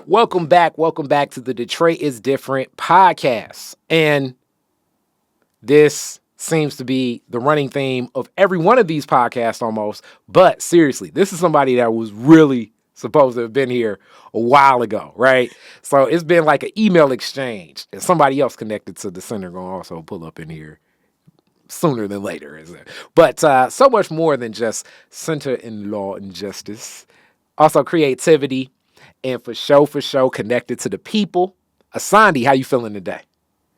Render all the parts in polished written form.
Welcome back to the Detroit is Different podcast. And this seems to be the running theme of every one of these podcasts almost. But seriously, this is somebody that was really supposed to have been here a while ago, right? So it's been like an email exchange. And somebody else connected to the center going to also pull up in here sooner than later, is it? But so much more than just center in law and justice. Also creativity and for show connected to the people. Asandi, how you feeling today?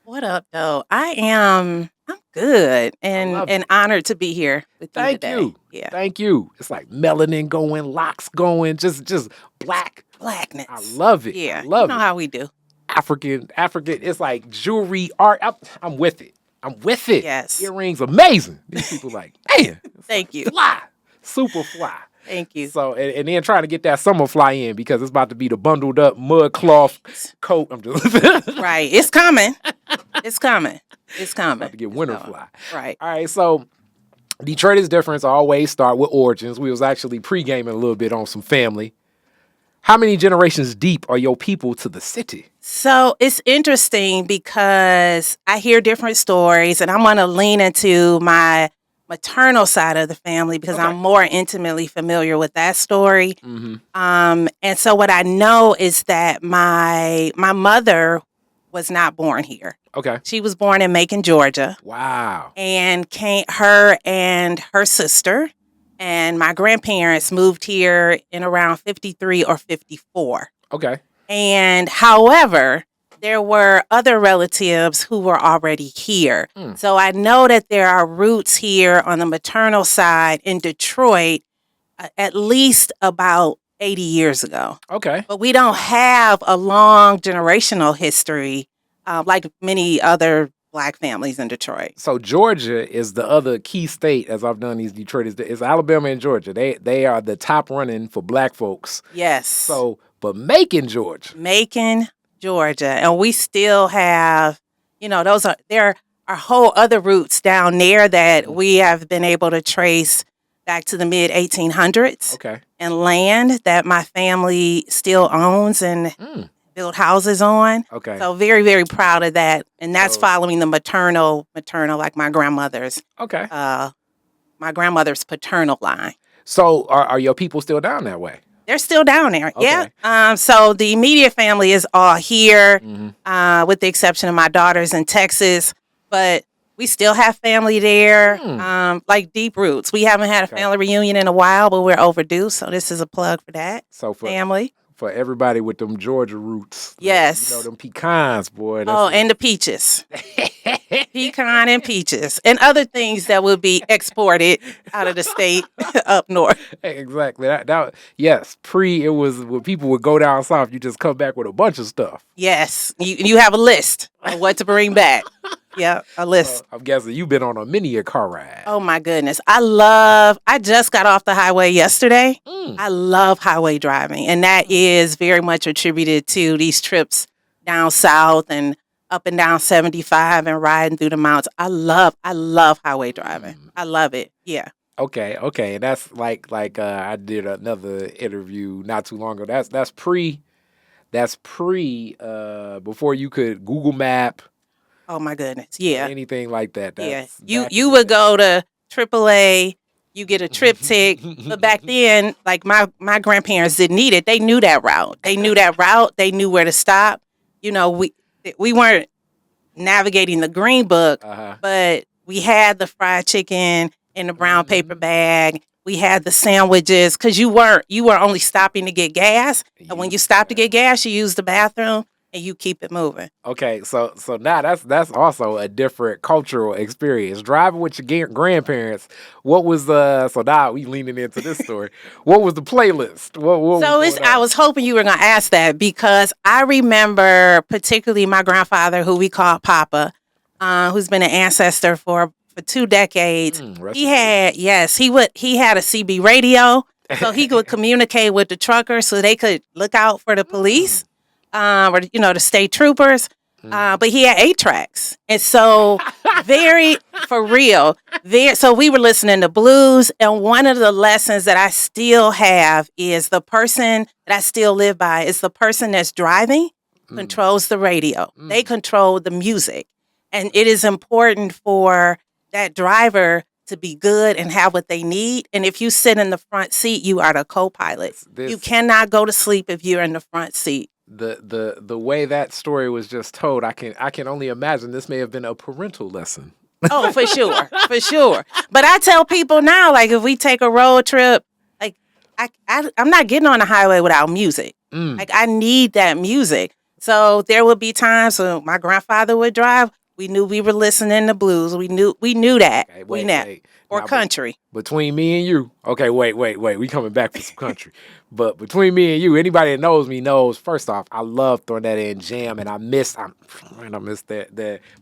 What up, though? I'm good and honored to be here with you today. Thank you. Yeah. Thank you. It's like melanin going, locks going, just blackness. I love it. Yeah. I love it. How we do. African. It's like jewelry, art. I'm with it. Yes. Earrings, amazing. These people like, man. Thank you. Fly. Super fly. Thank you. So, and then trying to get that summer fly in because it's about to be the bundled up mud cloth coat. I'm just right. It's coming. About to get winter fly. Right. All right. So, Detroit is Different. Always start with origins. We was actually pre-gaming a little bit on some family. How many generations deep are your people to the city? So it's interesting because I hear different stories, and I'm going to lean into my maternal side of the family because I'm more intimately familiar with that story. Mm-hmm. And so what I know is that my mother was not born here. Okay. She was born in Macon, Georgia. Wow. And her and her sister and my grandparents moved here in around 53 or 54. Okay. And however, there were other relatives who were already here. So I know that there are roots here on the maternal side in Detroit at least about 80 years ago. Okay. But we don't have a long generational history like many other Black families in Detroit. So Georgia is the other key state, as I've done these Detroit. It's Alabama and Georgia. They are the top running for Black folks. Yes. So, but Macon, Georgia. And we still have, there are whole other roots down there that we have been able to trace back to the mid 1800s. Okay. And land that my family still owns and build houses on. Okay. So very, very proud of that. And that's following the maternal, like my grandmother's. Okay. My grandmother's paternal line. So are your people still down that way? They're still down there. Okay. Yeah. So the immediate family is all here, with the exception of my daughters in Texas. But we still have family there, like deep roots. We haven't had a family reunion in a while, but we're overdue. So this is a plug for that. So for family. For everybody with them Georgia roots. Yes. Them pecans, boy. And the peaches. Pecan and peaches. And other things that will be exported out of the state up north. Exactly. Yes. It was when people would go down south, you just come back with a bunch of stuff. Yes. You have a list of what to bring back. Yeah, a list. I'm guessing you've been on a car ride. Oh, my goodness. I just got off the highway yesterday. I love highway driving. And that is very much attributed to these trips down south and up and down 75 and riding through the mountains. I love highway driving. I love it. Yeah. Okay. And that's like I did another interview not too long ago. That's pre before you could Google Map. Oh my goodness. Yeah. Anything like that. You would go to AAA, you get a triptych, but back then, like my grandparents didn't need it. They knew that route. They knew where to stop. We weren't navigating the green book, but we had the fried chicken in the brown paper bag. We had the sandwiches because you were only stopping to get gas. And when you stop to get gas, you use the bathroom and you keep it moving. Okay, so now that's also a different cultural experience. Driving with your grandparents, what was so now we leaning into this story. What was the playlist? I was hoping you were going to ask that because I remember particularly my grandfather, who we called Papa, who's been an ancestor for 2 decades. He had a CB radio, so he could communicate with the truckers so they could look out for the police. Or the state troopers. but he had 8 tracks. And so very, for real, so we were listening to blues. And one of the lessons that I still have is the person that I still live by is the person that's driving controls the radio. They control the music. And it is important for that driver to be good and have what they need. And if you sit in the front seat, you are the co-pilot. You cannot go to sleep if you're in the front seat. The way that story was just told, I can only imagine this may have been a parental lesson. Oh, for sure, for sure. But I tell people now, like if we take a road trip, like I'm not getting on the highway without music. Like I need that music. So there would be times when my grandfather would drive. We knew we were listening to blues. We knew that. Okay, we knew. Or now, country. Between me and you. Okay, wait. We coming back for some country. But between me and you, anybody that knows me knows, first off, I love throwing that in jam, and I miss that.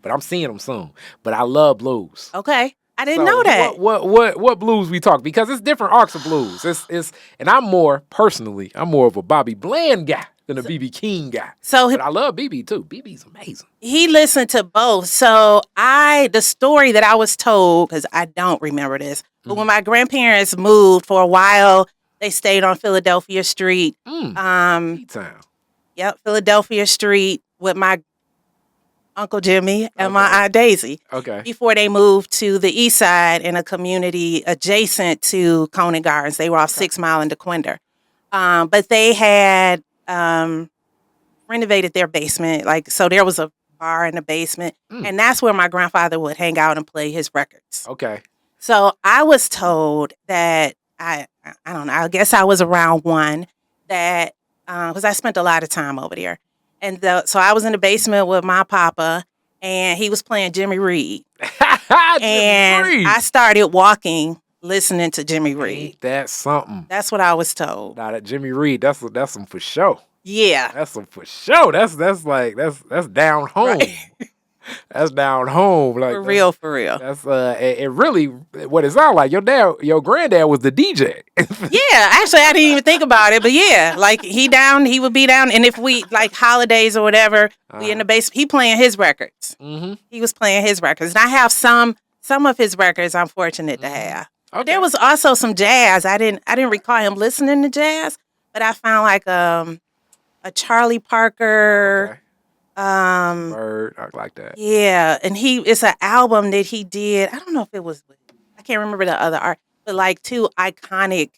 But I'm seeing them soon. But I love blues. Okay. I didn't know that. What blues we talk? Because it's different arcs of blues. And I'm more of a Bobby Bland guy than a B.B. King guy. But I love B.B. too. B.B.'s amazing. He listened to both. So the story that I was told, because I don't remember this, but when my grandparents moved for a while, they stayed on Philadelphia Street. Town. Yep, Philadelphia Street with my Uncle Jimmy and my Aunt Daisy. Okay. Before they moved to the Eastside in a community adjacent to Conant Gardens. They were off 6 Mile and DeQuinder. But they had renovated their basement. So there was a bar in the basement. And that's where my grandfather would hang out and play his records. Okay. So I was told that, I don't know, I guess I was around 1, that, because I spent a lot of time over there. And so I was in the basement with my papa, and he was playing Jimmy Reed. I started walking, listening to Jimmy Reed. Ain't that something? That's what I was told. Now that Jimmy Reed, that's some for sure. Yeah, that's some for sure. That's down home. Right. That's down home. Like for real. That's it really what it sounds like. Your granddad was the DJ. Yeah, actually I didn't even think about it, but yeah, like he would be down, and if we like holidays or whatever, we in the basement, he playing his records. He was playing his records, and I have some of his records I'm fortunate to have. Okay. There was also some jazz. I didn't recall him listening to jazz, but I found like a Charlie Parker. Okay. Bird, I like that. Yeah, and it's an album that he did. I don't know if it was, I can't remember the other art, but like 2 iconic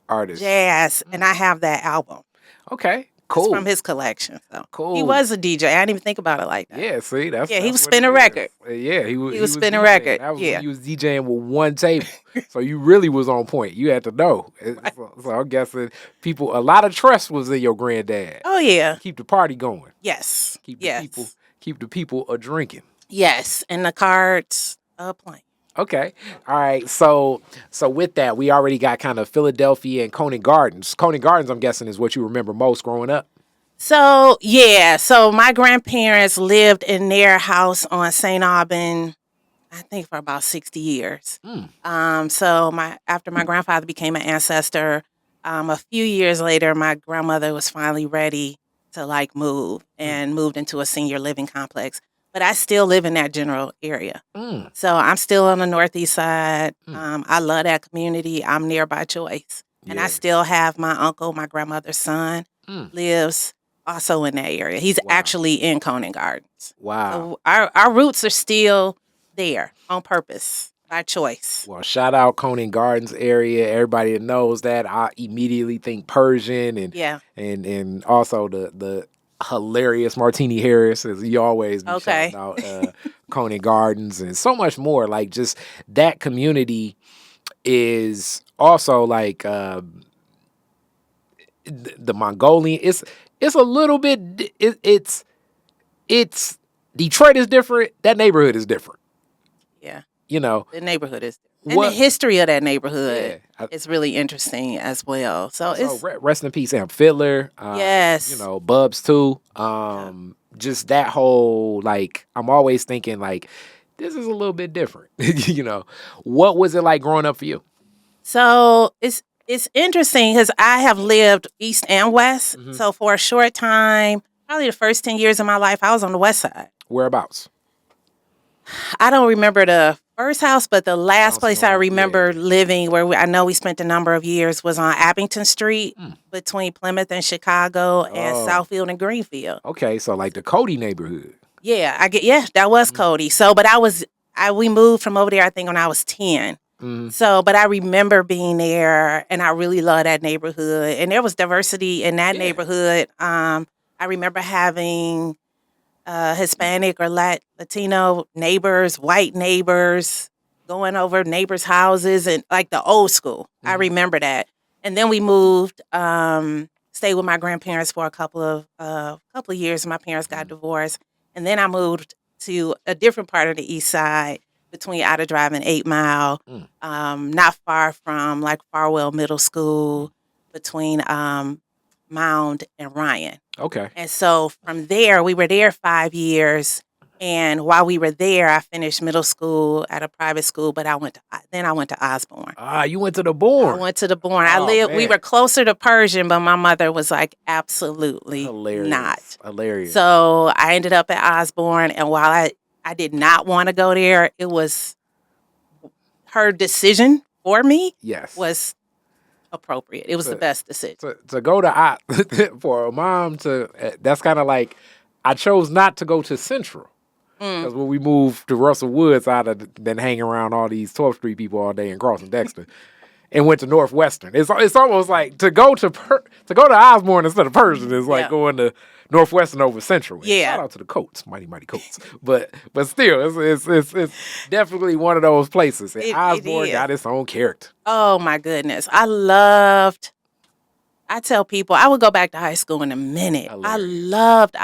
artists, jazz, and I have that album. Okay, cool. It's from his collection. So cool. He was a DJ. I didn't even think about it like that. Yeah, see, he was spinning record. Yeah, he was spinning DJing. record. That was when he was DJing with one table, so you really was on point. You had to know. Right. So I'm guessing a lot of trust was in your granddad. Oh yeah, keep the party going. Yes, keep the people a drinking. Yes, and the cards playing. Okay. All right. So with that, we already got kind of Philadelphia and Conant Gardens. Conant Gardens, I'm guessing, is what you remember most growing up. So, yeah. So my grandparents lived in their house on St. Aubin, I think for about 60 years. So after my grandfather became an ancestor, a few years later, my grandmother was finally ready to like move and moved into a senior living complex. But I still live in that general area. So I'm still on the Northeast side. I love that community. I'm near by choice. And I still have my uncle, my grandmother's son, lives also in that area. He's actually in Conant Gardens. Wow. So our roots are still there on purpose, by choice. Well, shout out Conant Gardens area. Everybody that knows that, I immediately think Persian and also the hilarious Martini Harris, as you always be shouting out Conant Gardens and so much more. Like just that community is also like the Mongolian. It's a little bit. It's Detroit is different. That neighborhood is different. Yeah, the neighborhood is. And the history of that neighborhood is really interesting as well. So it's rest in peace, Sam Fiddler. Yes. Bubs too. Just that whole, like, I'm always thinking like, this is a little bit different. What was it like growing up for you? So it's interesting because I have lived east and west. So for a short time, probably the first 10 years of my life, I was on the west side. Whereabouts? I don't remember the first house, but the last Sounds place I familiar. remember Yeah. living, where I know we spent a number of years, was on Abington Street between Plymouth and Chicago and Oh. Southfield and Greenfield. Okay, so like the Cody neighborhood. Yeah, that was Cody. So, but we moved from over there, I think, when I was 10. So, but I remember being there, and I really love that neighborhood. And there was diversity in that neighborhood. I remember having Hispanic or Latino neighbors, white neighbors, going over neighbors' houses, and like the old school. I remember that. And then we moved, stayed with my grandparents for a couple of years. My parents got divorced, and then I moved to a different part of the East Side between Outer Drive and 8 Mile, not far from like Farwell Middle School, between Mound and Ryan. Okay. And so from there, we were there 5 years. And while we were there, I finished middle school at a private school, but I went to Osborn. Ah, you went to the Bourne. I went to the Bourne. Oh, We man. were closer to Persian, but my mother was like, absolutely Hilarious. not. Hilarious. So I ended up at Osborn, and while I did not want to go there, it was her decision for me yes. was appropriate. It was the best decision. To go to for a mom to that's kind of like I chose not to go to Central because when we moved to Russell Woods, I'd have been hanging around all these 12th Street people all day and crossing Dexter, and went to Northwestern. It's almost like to go to Osborn instead of Persian is like going to Northwestern over Central. And shout out to the Coats, mighty Coats. But still, it's definitely one of those places. And Osborn got its own character. Oh my goodness, I tell people I would go back to high school in a minute. I loved.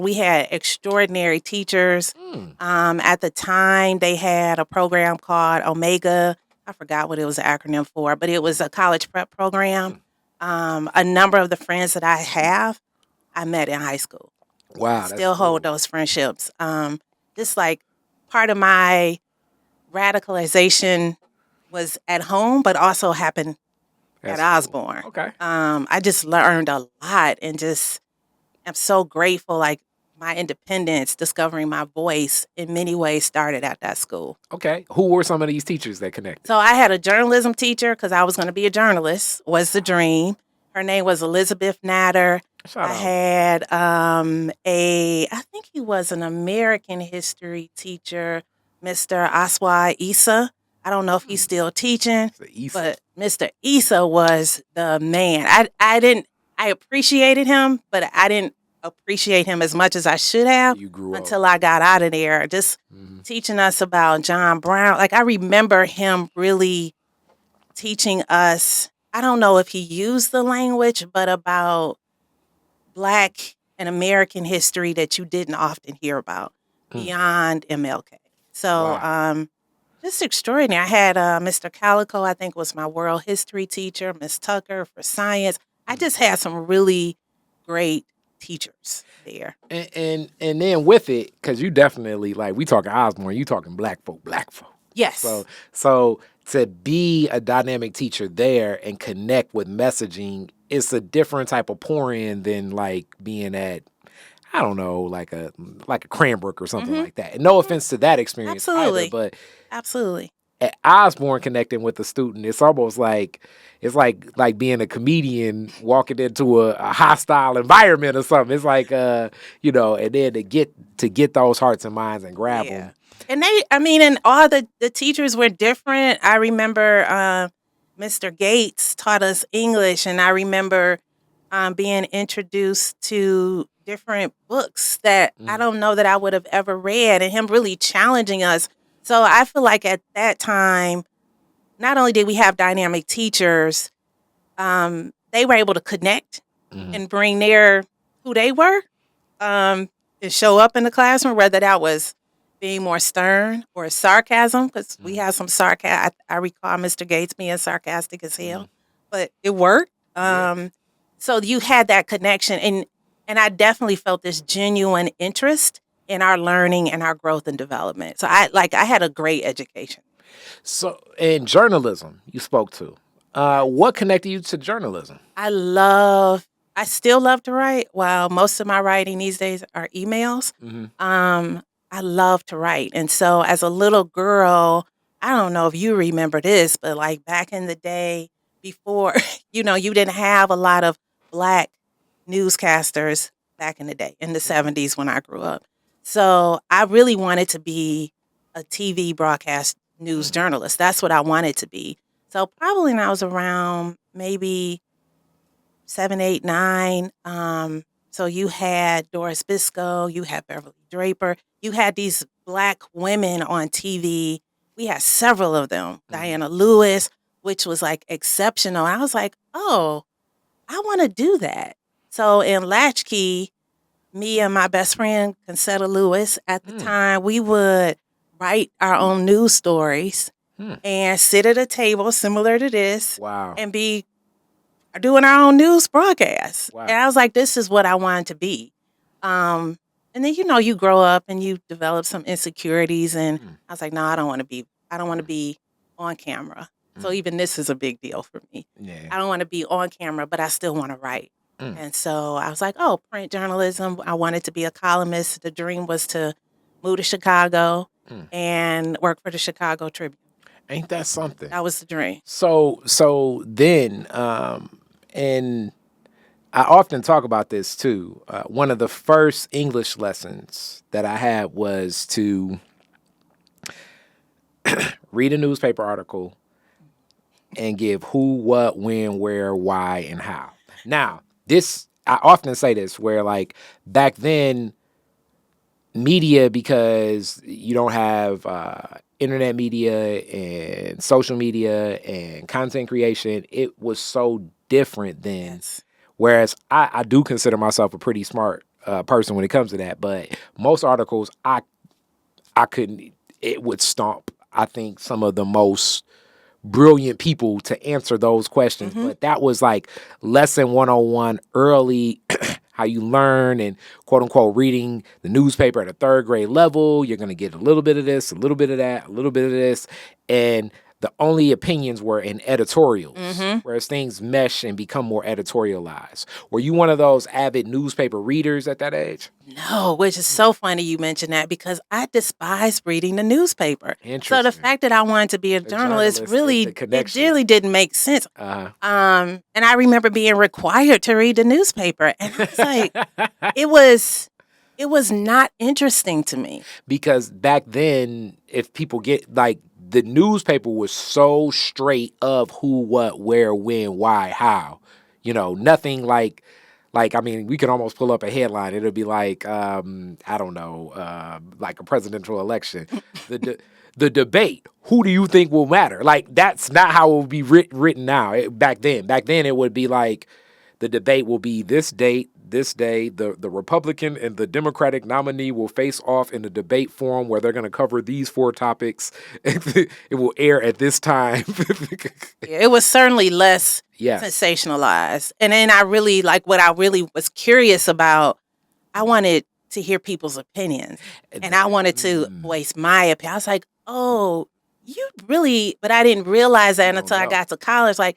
We had extraordinary teachers. At the time, they had a program called Omega. I forgot what it was an acronym for, but it was a college prep program. A number of the friends that I have, I met in high school. Wow. Still hold those friendships. Just like part of my radicalization was at home, but also happened at Osborn. Okay. I just learned a lot, and just am so grateful. Like my independence, discovering my voice in many ways started at that school. Okay. Who were some of these teachers that connected? So I had a journalism teacher because I was going to be a journalist, was the dream. Her name was Elizabeth Natter. I had I think he was an American history teacher, Mr. Aswa Issa. I don't know if he's still teaching, but Mr. Issa was the man. I appreciated him, but I didn't appreciate him as much as I should have until I got out of there. Just teaching us about John Brown. Like I remember him really teaching us, I don't know if he used the language, but about Black and American history that you didn't often hear about beyond MLK. So, just extraordinary. I had Mr. Calico, I think was my world history teacher, Miss Tucker for science. I just had some really great teachers there. And then with it, because you definitely, like, we talking Osborn, you talking black folk. Yes. So to be a dynamic teacher there and connect with messaging, it's a different type of pour in than like being at, I don't know, like a Cranbrook or something like that. And no offense to that experience either, but absolutely. At Osborn connecting with the student, it's almost like being a comedian walking into a hostile environment or something. It's like and then to get those hearts and minds and grab them. And and all the teachers were different. I remember Mr. Gates taught us English, and I remember being introduced to different books that I don't know that I would have ever read, and him really challenging us. So I feel like at that time, not only did we have dynamic teachers, they were able to connect and bring who they were and show up in the classroom, whether that was being more stern or sarcasm, because we have some sarcasm. I recall Mr. Gates being sarcastic as hell, but it worked. So you had that connection, and I definitely felt this genuine interest in our learning and our growth and development. So I had a great education. So in journalism, you spoke to. What connected you to journalism? I love I still love to write. While most of my writing these days are emails, I love to write. And so as a little girl, I don't know if you remember this, but like back in the day before, you didn't have a lot of Black newscasters back in the day, in the 70s when I grew up. So I really wanted to be a TV broadcast news journalist. That's what I wanted to be. So probably when I was around maybe 7, 8, 9. So you had Doris Biscoe, you had Beverly Draper, you had these Black women on TV. We had several of them. Diana Lewis, which was like exceptional. I was like, oh, I want to do that. So in Latchkey, me and my best friend, Concetta Lewis, at the time, we would write our own news stories and sit at a table similar to this Wow. and be doing our own news broadcast. Wow. And I was like, this is what I wanted to be. And then, you grow up and you develop some insecurities. And I was like, no, I don't want to be on camera. So even this is a big deal for me. Yeah. I don't want to be on camera, but I still want to write. And so I was like, oh, print journalism. I wanted to be a columnist. The dream was to move to Chicago and work for the Chicago Tribune. Ain't that something? That was the dream. So then, and I often talk about this too. One of the first English lessons that I had was to read a newspaper article and give who, what, when, where, why, and how. Now, I often say this where like back then, media, because you don't have internet media and social media and content creation, it was so different then. Yes. Whereas I do consider myself a pretty smart person when it comes to that, but most articles I couldn't. It would stomp, I think, some of the most brilliant people to answer those questions. But that was like lesson 101 early, how you learn and quote unquote reading the newspaper at a third grade level. You're going to get a little bit of this, a little bit of that, a little bit of this. And the only opinions were in editorials, whereas things mesh and become more editorialized. Were you one of those avid newspaper readers at that age? No, which is so funny you mentioned that because I despise reading the newspaper. So the fact that I wanted to be a journalist really, it really didn't make sense. And I remember being required to read the newspaper, and I was like, it was not interesting to me. Because back then, if people get like, the newspaper was so straight of who, what, where, when, why, how. Nothing like I mean, we could almost pull up a headline. It'll be like, I don't know, like a presidential election. The debate, who do you think will matter? Like, that's not how it will be written now. Back then, it would be like, the debate will be this date, this day, the Republican and the Democratic nominee will face off in a debate forum where they're going to cover these 4 topics. It will air at this time. It was certainly less sensationalized. And then what I really was curious about, I wanted to hear people's opinions. And I wanted to voice my opinion. I was like, oh, but I didn't realize that until I got to college. Like,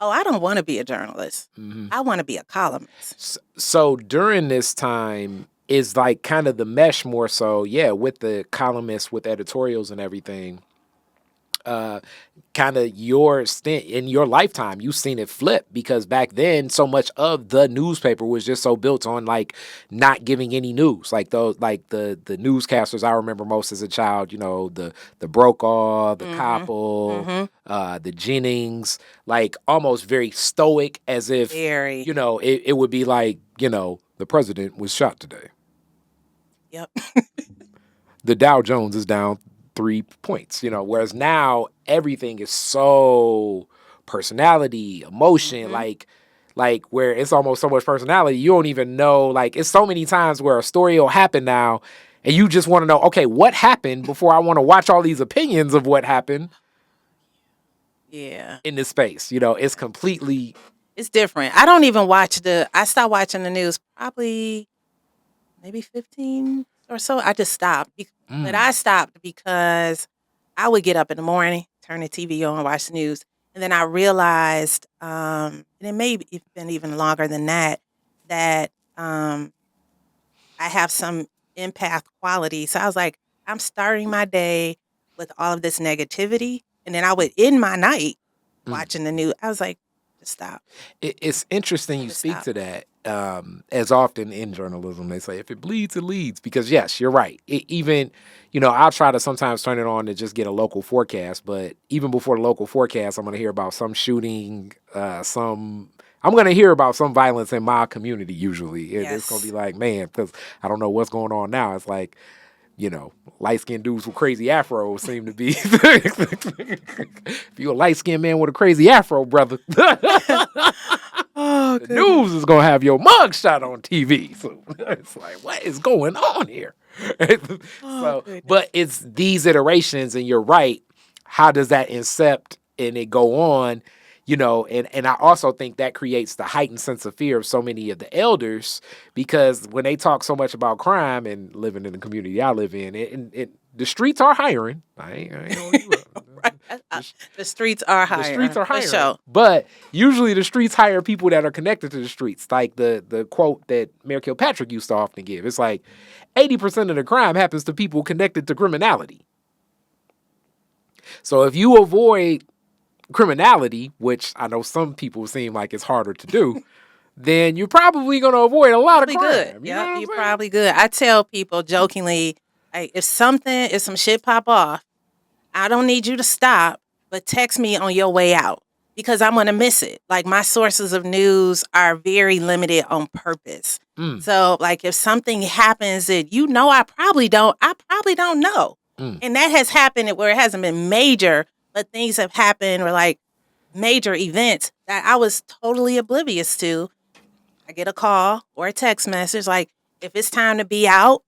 oh, I don't want to be a journalist. I want to be a columnist. So during this time is like kind of the mesh more so, with the columnists, with editorials and everything. Kind of your stint in your lifetime, you've seen it flip because back then so much of the newspaper was just so built on like not giving any news. Like those, like the newscasters I remember most as a child, the Brokaw, the Koppel, the Jennings, like almost very stoic, as if it would be like, the president was shot today. Yep. The Dow Jones is down 3 points, whereas now everything is so personality, emotion, like where it's almost so much personality, you don't even know, like it's so many times where a story will happen now and you just want to know, okay, what happened before I want to watch all these opinions of what happened. Yeah. In this space, it's completely. It's different. I don't even I stopped watching the news probably maybe 15 or so. I just stopped. But I stopped because I would get up in the morning, turn the TV on, watch the news. And then I realized, and it may have been even longer than that, that I have some empath quality. So I was like, I'm starting my day with all of this negativity. And then I would end my night watching the news. I was like, just stop. It's interesting you Just speak stop. to that. As often in journalism, they say if it bleeds, it leads. Because yes, you're right. Even, I'll try to sometimes turn it on to just get a local forecast. But even before the local forecast, I'm going to hear about some shooting, I'm going to hear about some violence in my community. Usually, it's going to be like, man, because I don't know what's going on now. It's like, light skinned dudes with crazy afros seem to be. If you're a light skinned man with a crazy afro, brother, Oh, the news is gonna have your mugshot on TV. So it's like, what is going on here? But it's these iterations, and you're right. How does that incept and it go on? And I also think that creates the heightened sense of fear of so many of the elders, because when they talk so much about crime and living in the community I live in, the streets are hiring. I ain't The streets are hiring. The streets are hiring. For sure. But usually the streets hire people that are connected to the streets. Like the quote that Mayor Kilpatrick used to often give. It's like 80% of the crime happens to people connected to criminality. So if you avoid criminality, which I know some people seem like it's harder to do, then you're probably going to avoid a lot of crime. Good. Yeah, you're probably good. I tell people jokingly, hey, if some shit pop off, I don't need you to stop, but text me on your way out, because I'm going to miss it. Like, my sources of news are very limited on purpose. So like, if something happens that I probably don't know. And that has happened where it hasn't been major, but things have happened or like major events that I was totally oblivious to. I get a call or a text message like, if it's time to be out,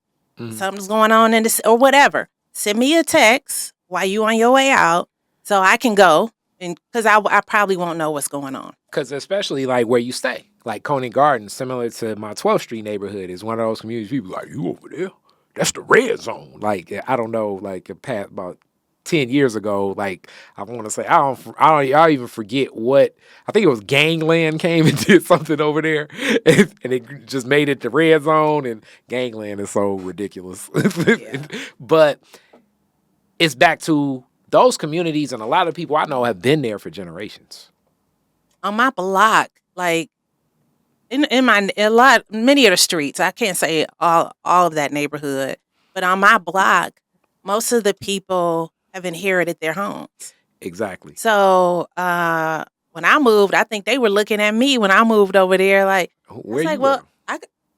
something's going on in this or whatever, send me a text while you on your way out so I can go, and because I probably won't know what's going on. Because especially like where you stay, like Conant Gardens, similar to my 12th Street neighborhood, is one of those communities people like, you over there? That's the red zone. Like, I don't know, like about 10 years ago, like I want to say, I even forget what, I think it was Gangland came and did something over there, and it just made it the red zone, and Gangland is so ridiculous. But it's back to those communities, and a lot of people I know have been there for generations. On my block, like many of the streets, I can't say all of that neighborhood, but on my block, most of the people have inherited their homes. Exactly. So when I moved, I think they were looking at me when I moved over there, like, where you well,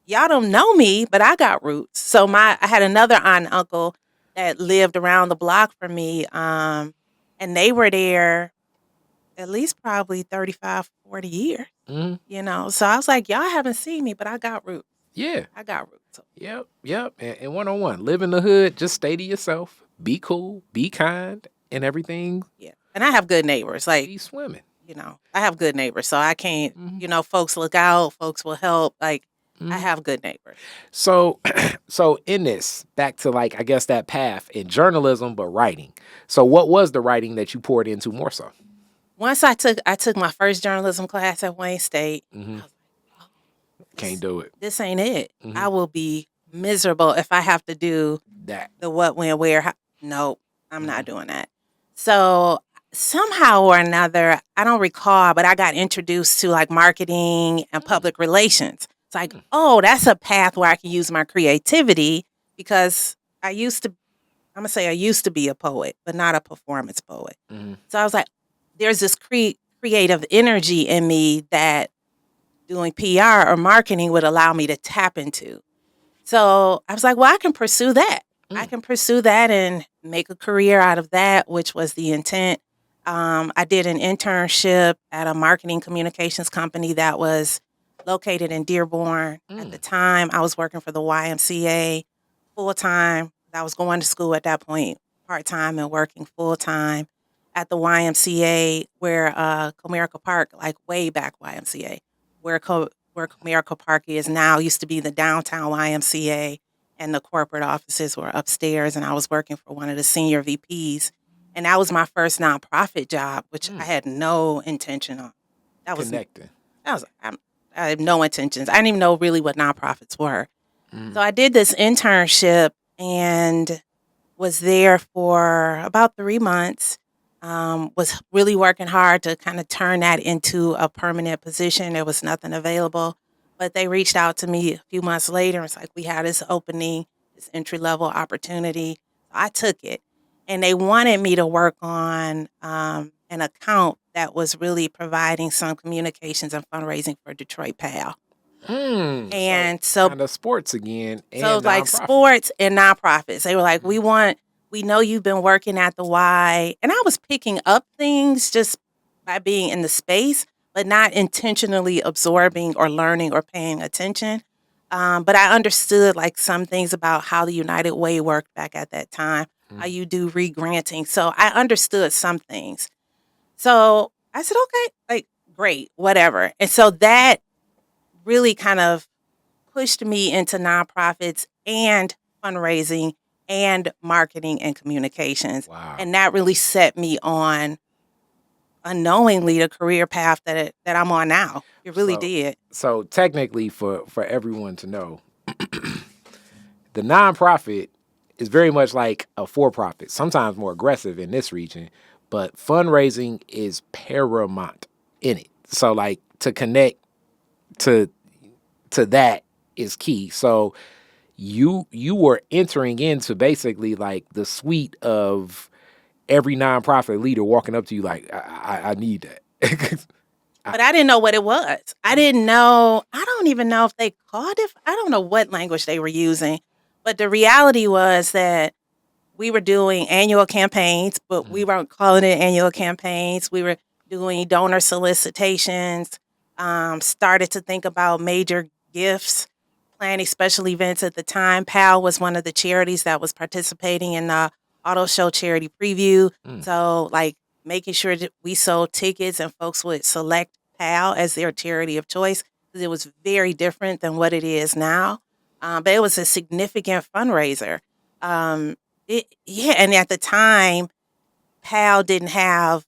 y'all don't know me, but I got roots. So I had another aunt and uncle that lived around the block from me, and they were there at least probably 35, 40 years. So I was like, y'all haven't seen me, but I got roots. Yeah. I got roots. Yep. And one-on-one, live in the hood, just stay to yourself, be cool, be kind, and everything. Yeah. And I have good neighbors. Like, be swimming. I have good neighbors, so I can't, folks look out, folks will help. Like, I have good neighbors. So in this, back to like, I guess that path in journalism, but writing. So what was the writing that you poured into more so? Once I took my first journalism class at Wayne State. I was like, can't do it. This ain't it. I will be miserable if I have to do that. The what, when, where. No, I'm not doing that. So somehow or another, I don't recall, but I got introduced to like marketing and public relations. It's like, oh, that's a path where I can use my creativity, because I used to be a poet, but not a performance poet. So I was like, there's this creative energy in me that doing PR or marketing would allow me to tap into. So I was like, well, I can pursue that. I can pursue that and make a career out of that, which was the intent. I did an internship at a marketing communications company that was located in Dearborn. At the time, I was working for the YMCA full-time. I was going to school at that point, part-time, and working full-time at the YMCA, where Comerica Park, like way back YMCA, where Comerica Park is now, used to be the downtown YMCA, and the corporate offices were upstairs, and I was working for one of the senior VPs. And that was my first nonprofit job, which I had no intention on. That was connecting. That's I had no intentions. I didn't even know really what nonprofits were. Mm. So I did this internship and was there for about 3 months. Was really working hard to kind of turn that into a permanent position. There was nothing available, but they reached out to me a few months later. It's like, we had this opening, this entry-level opportunity. I took it, and they wanted me to work on an account that was really providing some communications and fundraising for Detroit PAL. And so kind of sports again, so and like nonprofit. sports and nonprofits. They were like, we know you've been working at the Y. And I was picking up things just by being in the space, but not intentionally absorbing or learning or paying attention. But I understood like some things about how the United Way worked back at that time, how you do re-granting. So I understood some things. So I said, okay, like, great, whatever. And so that really kind of pushed me into nonprofits and fundraising and marketing and communications. Wow. And that really set me on unknowingly the career path that I'm on now. It really did. So technically, for everyone to know, the nonprofit is very much like a for-profit, sometimes more aggressive in this region, but fundraising is paramount in it. So like to connect to that is key. So you were entering into basically like the suite of every nonprofit leader walking up to you like, I need that. But I didn't know what it was. I didn't know. I don't even know if they called it. I don't know what language they were using. But the reality was that we were doing annual campaigns, but we weren't calling it annual campaigns. We were doing donor solicitations, started to think about major gifts, planning special events at the time. PAL was one of the charities that was participating in the auto show charity preview. So like making sure that we sold tickets and folks would select PAL as their charity of choice, because it was very different than what it is now. But it was a significant fundraiser. And at the time, PAL didn't have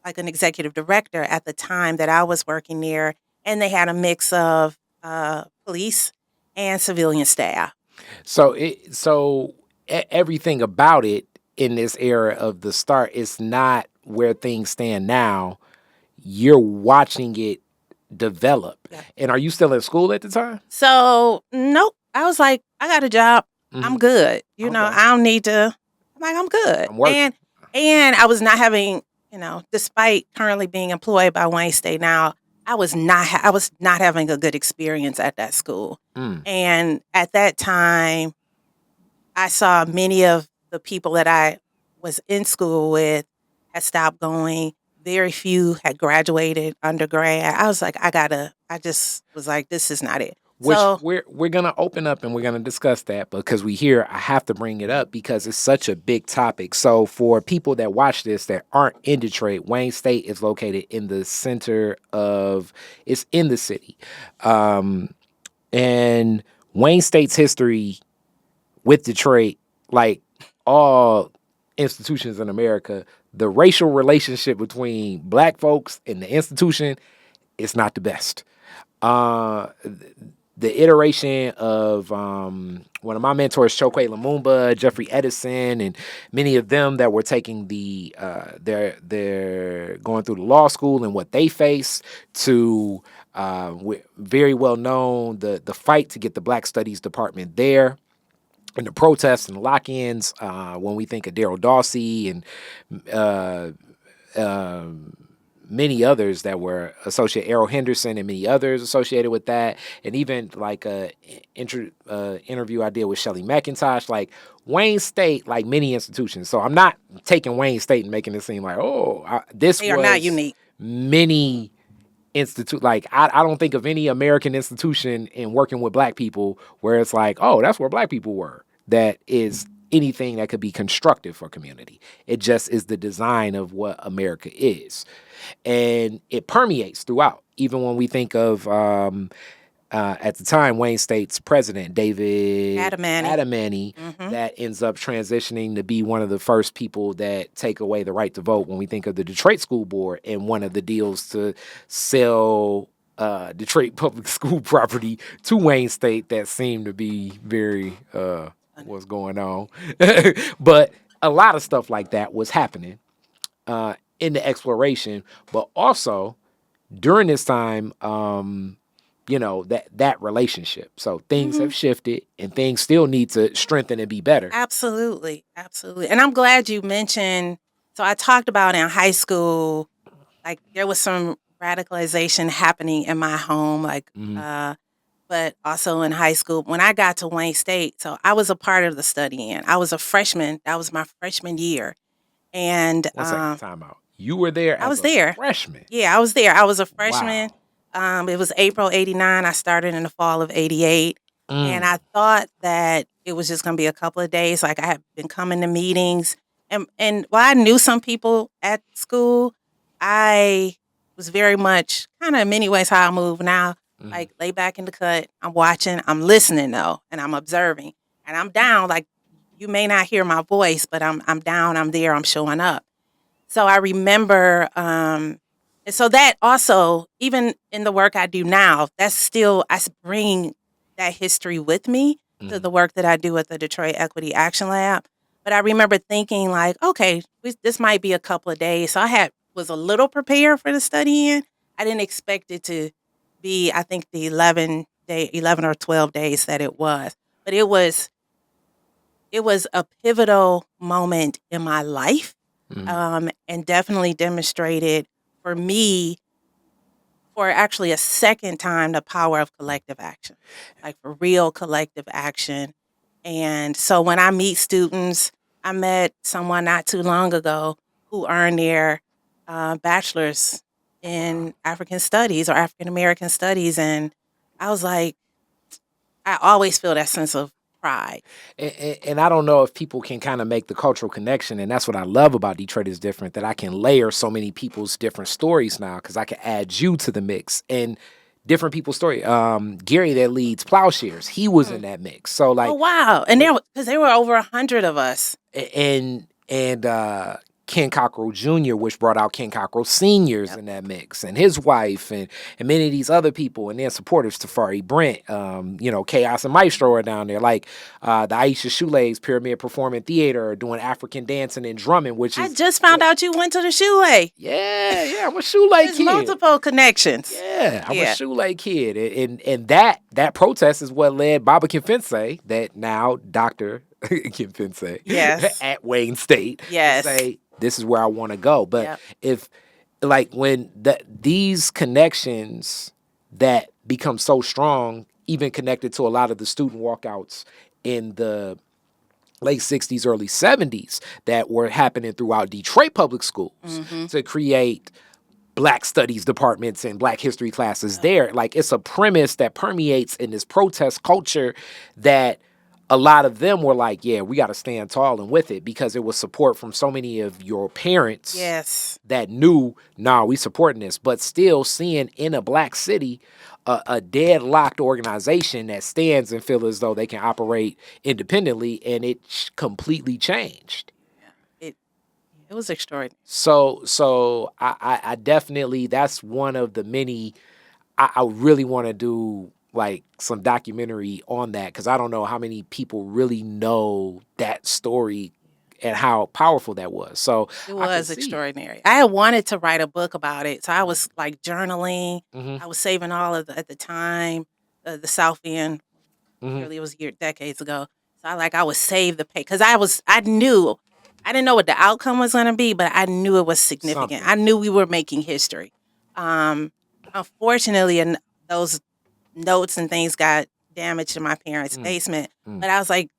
like an executive director at the time that I was working there, and they had a mix of police and civilian staff. So everything about it in this era of the start is not where things stand now. You're watching it develop. Yeah. And are you still in school at the time? So nope. I was like, I got a job. I'm good. You know, Okay. I don't need to. I'm like, I'm good. I'm working. And I was not having, despite currently being employed by Wayne State now, I was not having a good experience at that school. And at that time, I saw many of the people that I was in school with had stopped going. Very few had graduated undergrad. I was like, I just was like, this is not it. Which So we're gonna open up and we're gonna discuss that, because I have to bring it up because it's such a big topic. So for people that watch this that aren't in Detroit, Wayne State is located in the center of, it's in the city. And Wayne State's history with Detroit, like all institutions in America, the racial relationship between black folks and the institution is not the best. The iteration of one of my mentors, Chokwe Lumumba, Jeffrey Edison, and many of them that were taking they're going through the law school and what they face, to very well known the fight to get the Black Studies department there, and the protests and lock-ins, when we think of Daryl Dawsey and many others that were associated, Errol Henderson and many others associated with that, and even like a interview I did with Shelley McIntosh, like Wayne State, like many institutions. So I'm not taking Wayne State and making it seem like, they are not unique. Many institute, like I don't think of any American institution in working with black people where it's like, oh, that's where black people were. That is anything that could be constructive for community. It just is the design of what America is. And it permeates throughout. Even when we think of, at the time, Wayne State's president, David Adamany, that ends up transitioning to be one of the first people that take away the right to vote. When we think of the Detroit School Board and one of the deals to sell Detroit public school property to Wayne State that seemed to be very what's going on. But a lot of stuff like that was happening in the exploration, but also during this time, that relationship. So things have shifted and things still need to strengthen and be better. Absolutely. Absolutely. And I'm glad you mentioned, so I talked about in high school, like there was some radicalization happening in my home, but also in high school. When I got to Wayne State, so I was a part of the study-in. I was a freshman. That was my freshman year. And One second, time out. You were there as a freshman? Yeah, I was there. I was a freshman. Wow. It was April 89. I started in the fall of 88. And I thought that it was just going to be a couple of days. Like I had been coming to meetings. And while I knew some people at school, I was very much kind of in many ways how I move now. Like lay back in the cut. I'm watching. I'm listening though. And I'm observing. And I'm down. Like you may not hear my voice, but I'm down. I'm there. I'm showing up. So I remember, and so that also, even in the work I do now, that's still, I bring that history with me to the work that I do at the Detroit Equity Action Lab. But I remember thinking like, okay, this might be a couple of days. So was a little prepared for the study-in. I didn't expect it to be, I think, the 11 or 12 days that it was. But it was a pivotal moment in my life. And definitely demonstrated for me for actually a second time the power of collective action, like for real collective action. And so when I meet students, I met someone not too long ago who earned their bachelor's in African studies or African American studies. And I was like, I always feel that sense of pride. And I don't know if people can kind of make the cultural connection, and that's what I love about Detroit is different, that I can layer so many people's different stories now because I can add you to the mix and different people's story. Gary that leads Plowshares, he was in that mix. So like, oh wow, and because there were over 100 of us, and Ken Cockrell Jr., which brought out Ken Cockrell Seniors in that mix, and his wife, and many of these other people, and their supporters, Tafari Brent, Chaos and Maestro are down there, like the Aisha Shoelays Pyramid Performing Theater are doing African dancing and drumming, which is... I just found out you went to the Shoelay. Yeah, I'm a Shoelay There's kid. multiple connections. Yeah, I'm a Shoelay kid, and that protest is what led Baba Kimfense, that now Dr. Kimfense, yes, at Wayne State, yes, to say, this is where I want to go. But if, like, when these connections that become so strong, even connected to a lot of the student walkouts in the late 60s, early 70s that were happening throughout Detroit public schools to create Black studies departments and Black history classes there. Like, it's a premise that permeates in this protest culture that a lot of them were like, yeah, we got to stand tall and with it, because it was support from so many of your parents that knew, nah, we supporting this. But still seeing in a Black city a deadlocked organization that stands and feel as though they can operate independently, and it completely changed. It was extraordinary. So I definitely, that's one of the many, I really want to do like some documentary on that, because I don't know how many people really know that story and how powerful that was. So it was extraordinary. I had wanted to write a book about it, so I was like journaling. I was saving all of at the time the South End. Really, it was decades ago. So I would save the page because I knew, I didn't know what the outcome was going to be, but I knew it was significant. I knew we were making history. Unfortunately, and those notes and things got damaged in my parents' basement. But I was like,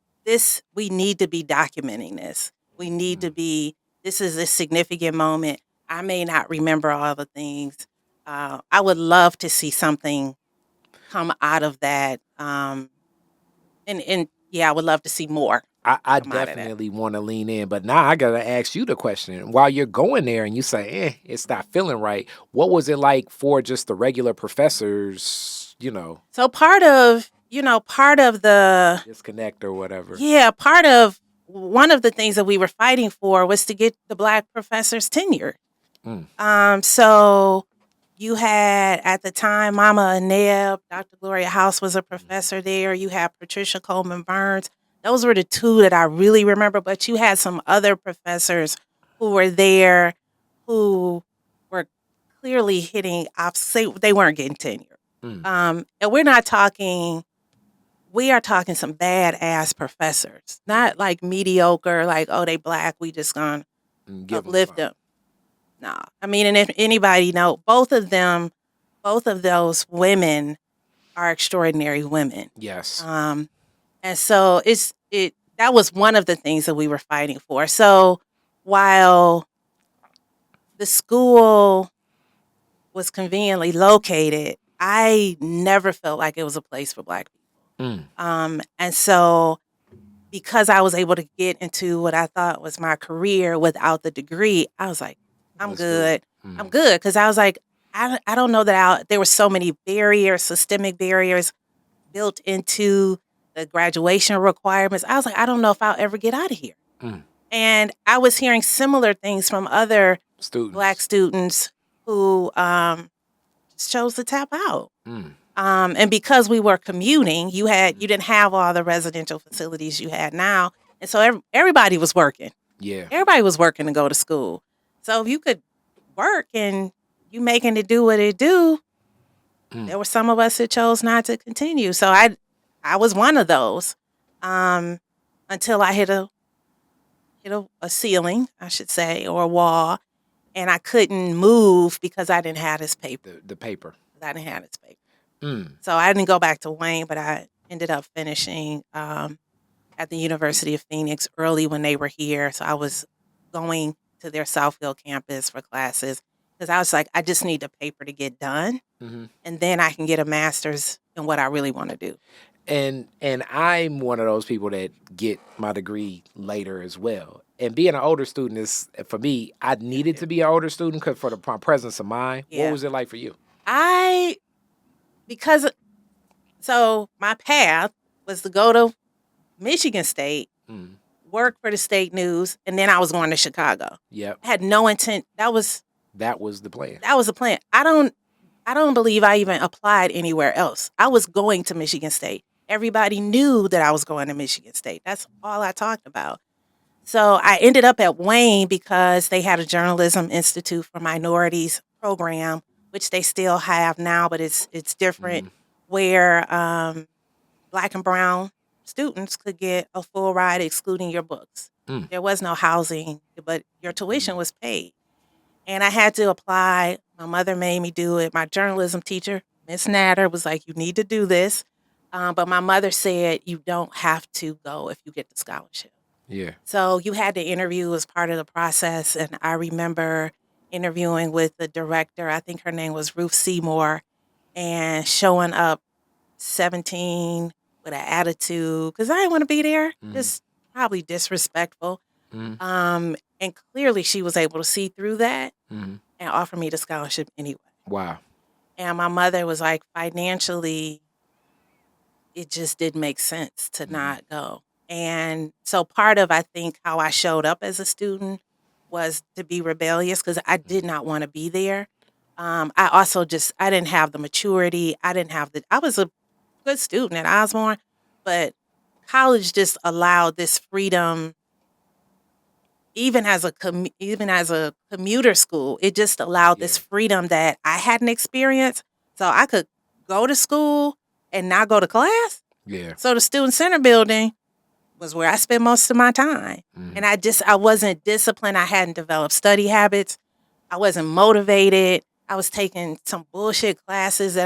we need to be documenting this. We need to be, this is a significant moment. I may not remember all the things. I would love to see something come out of that. And I would love to see more. I definitely want to lean in, but now I got to ask you the question. While you're going there and you say, it's not feeling right, what was it like for just the regular professors, So part of the disconnect or whatever. Yeah, one of the things that we were fighting for was to get the Black professors tenure. So, You had, at the time, Mama Aneb, Dr. Gloria House was a professor there. You had Patricia Coleman Burns. Those were the two that I really remember, but you had some other professors who were there who were clearly hitting they weren't getting tenure. And we are talking some badass professors, not like mediocre, like, oh, they Black, we just gonna uplift them. No. I mean, and if anybody know, both of those women are extraordinary women. Yes. And so that was one of the things that we were fighting for. So while the school was conveniently located, I never felt like it was a place for Black people. And so because I was able to get into what I thought was my career without the degree, I was like, I'm good. I'm good. Because I was like, I don't know that there were so many barriers, systemic barriers built into the graduation requirements. I was like, I don't know if I'll ever get out of here. And I was hearing similar things from other Black students who chose to tap out. And because we were commuting, you didn't have all the residential facilities you had now. And so everybody was working. Yeah. Everybody was working to go to school. So if you could work and you making it do what it do, there were some of us that chose not to continue. So I was one of those until I hit a ceiling, I should say, or a wall, and I couldn't move because I didn't have this paper. The paper. I didn't have this paper. So I didn't go back to Wayne, but I ended up finishing at the University of Phoenix early when they were here. So I was going to their Southfield campus for classes because I was like, I just need the paper to get done, and then I can get a master's in what I really want to do. And I'm one of those people that get my degree later as well. And being an older student is, for me, I needed to be an older student because for my presence of mind. Yeah. What was it like for you? So my path was to go to Michigan State, work for the state news, and then I was going to Chicago. Yep. I had no intent. That was the plan. That was the plan. I don't believe I even applied anywhere else. I was going to Michigan State. Everybody knew that I was going to Michigan State. That's all I talked about. So I ended up at Wayne because they had a Journalism Institute for Minorities program, which they still have now, but it's different, where Black and brown students could get a full ride excluding your books. There was no housing, but your tuition was paid. And I had to apply. My mother made me do it. My journalism teacher, Miss Natter, was like, you need to do this. But my mother said, you don't have to go if you get the scholarship. Yeah. So you had to interview as part of the process. And I remember interviewing with the director. I think her name was Ruth Seymour, and showing up 17 with an attitude because I didn't want to be there. Just probably disrespectful. And clearly she was able to see through that and offer me the scholarship anyway. Wow. And my mother was like, financially, it just didn't make sense to not go. And so part of, I think, how I showed up as a student was to be rebellious because I did not want to be there. I also I didn't have the maturity. I was a good student at Osborn, but college just allowed this freedom. Even as a commuter school, it just allowed this freedom that I hadn't experienced. So I could go to school and not go to class. Yeah. So the student center building was where I spent most of my time. And I wasn't disciplined. I hadn't developed study habits. I wasn't motivated. I was taking some bullshit classes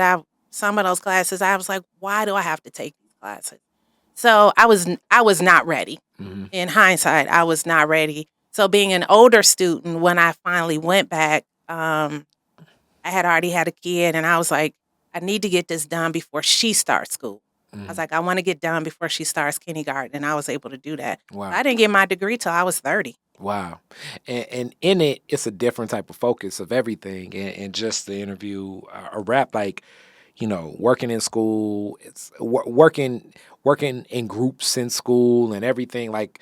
some of those classes, I was like, why do I have to take these classes? So I was not ready. In hindsight, I was not ready. So being an older student, when I finally went back, I had already had a kid, and I was like, I need to get this done before she starts school. I was like, I want to get done before she starts kindergarten, and I was able to do that. Wow. I didn't get my degree till I was 30. Wow. And in it, it's a different type of focus of everything. And just the interview, a rap like, working in school, it's working in groups in school and everything. Like,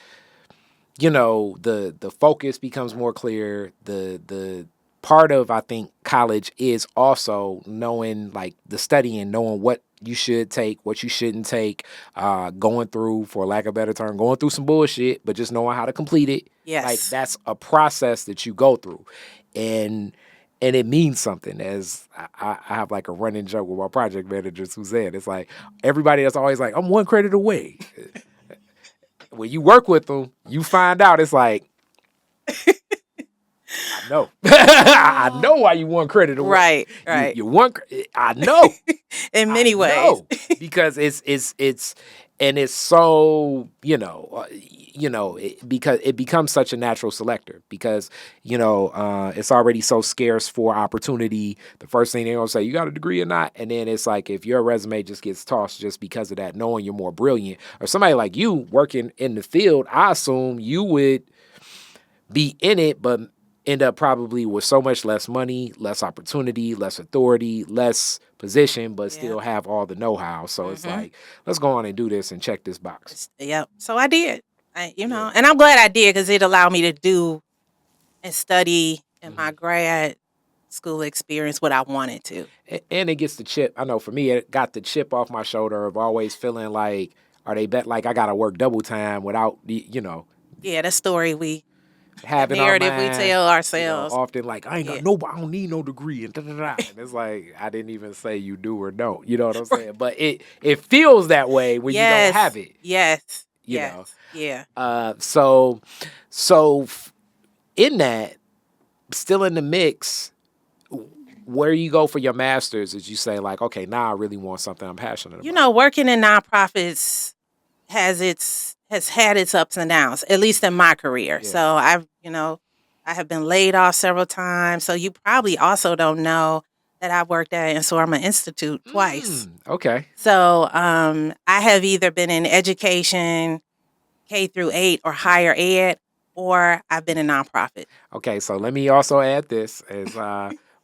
the focus becomes more clear. The part of, I think, college is also knowing, like, the studying, knowing what you should take, what you shouldn't take, going through, for lack of a better term, going through some bullshit, but just knowing how to complete it. Like, Yes. that's a process that you go through. And it means something. As I have like a running joke with my project manager, Suzanne. It's like, everybody that's always like, I'm 1 credit away. When you work with them, you find out it's like, I know. I know why you 1 credit away. Right. You 1. I know. In many ways. No, because it's and it's so, because it becomes such a natural selector, because it's already so scarce for opportunity. The first thing they're gonna say, you got a degree or not, and then it's like, if your resume just gets tossed just because of that, knowing you're more brilliant, or somebody like you working in the field, I assume you would be in it, but end up probably with so much less money, less opportunity, less authority, less position, but still have all the know-how. So it's like, let's go on and do this and check this box. Yep. So I did, and I'm glad I did, because it allowed me to do and study in my grad school experience what I wanted to. And it gets the chip. I know for me, it got the chip off my shoulder of always feeling like, are they like I got to work double time without, Yeah, the story we having narrative our mind, we tell ourselves. often like, I ain't got no, I don't need no degree, and da-da-da. And it's like, I didn't even say you do or don't. You know what I'm saying? But it feels that way when you don't have it. Yes. You know. Yeah. So in that, still in the mix, where you go for your master's is you say, like, okay, now I really want something I'm passionate about. Working in nonprofits has had its ups and downs, at least in my career. Yeah. So I have been laid off several times. So you probably also don't know that I worked at Nsoroma Institute twice. Okay. So I have either been in education, K through 8, or higher ed, or I've been in nonprofit. Okay, so let me also add this, as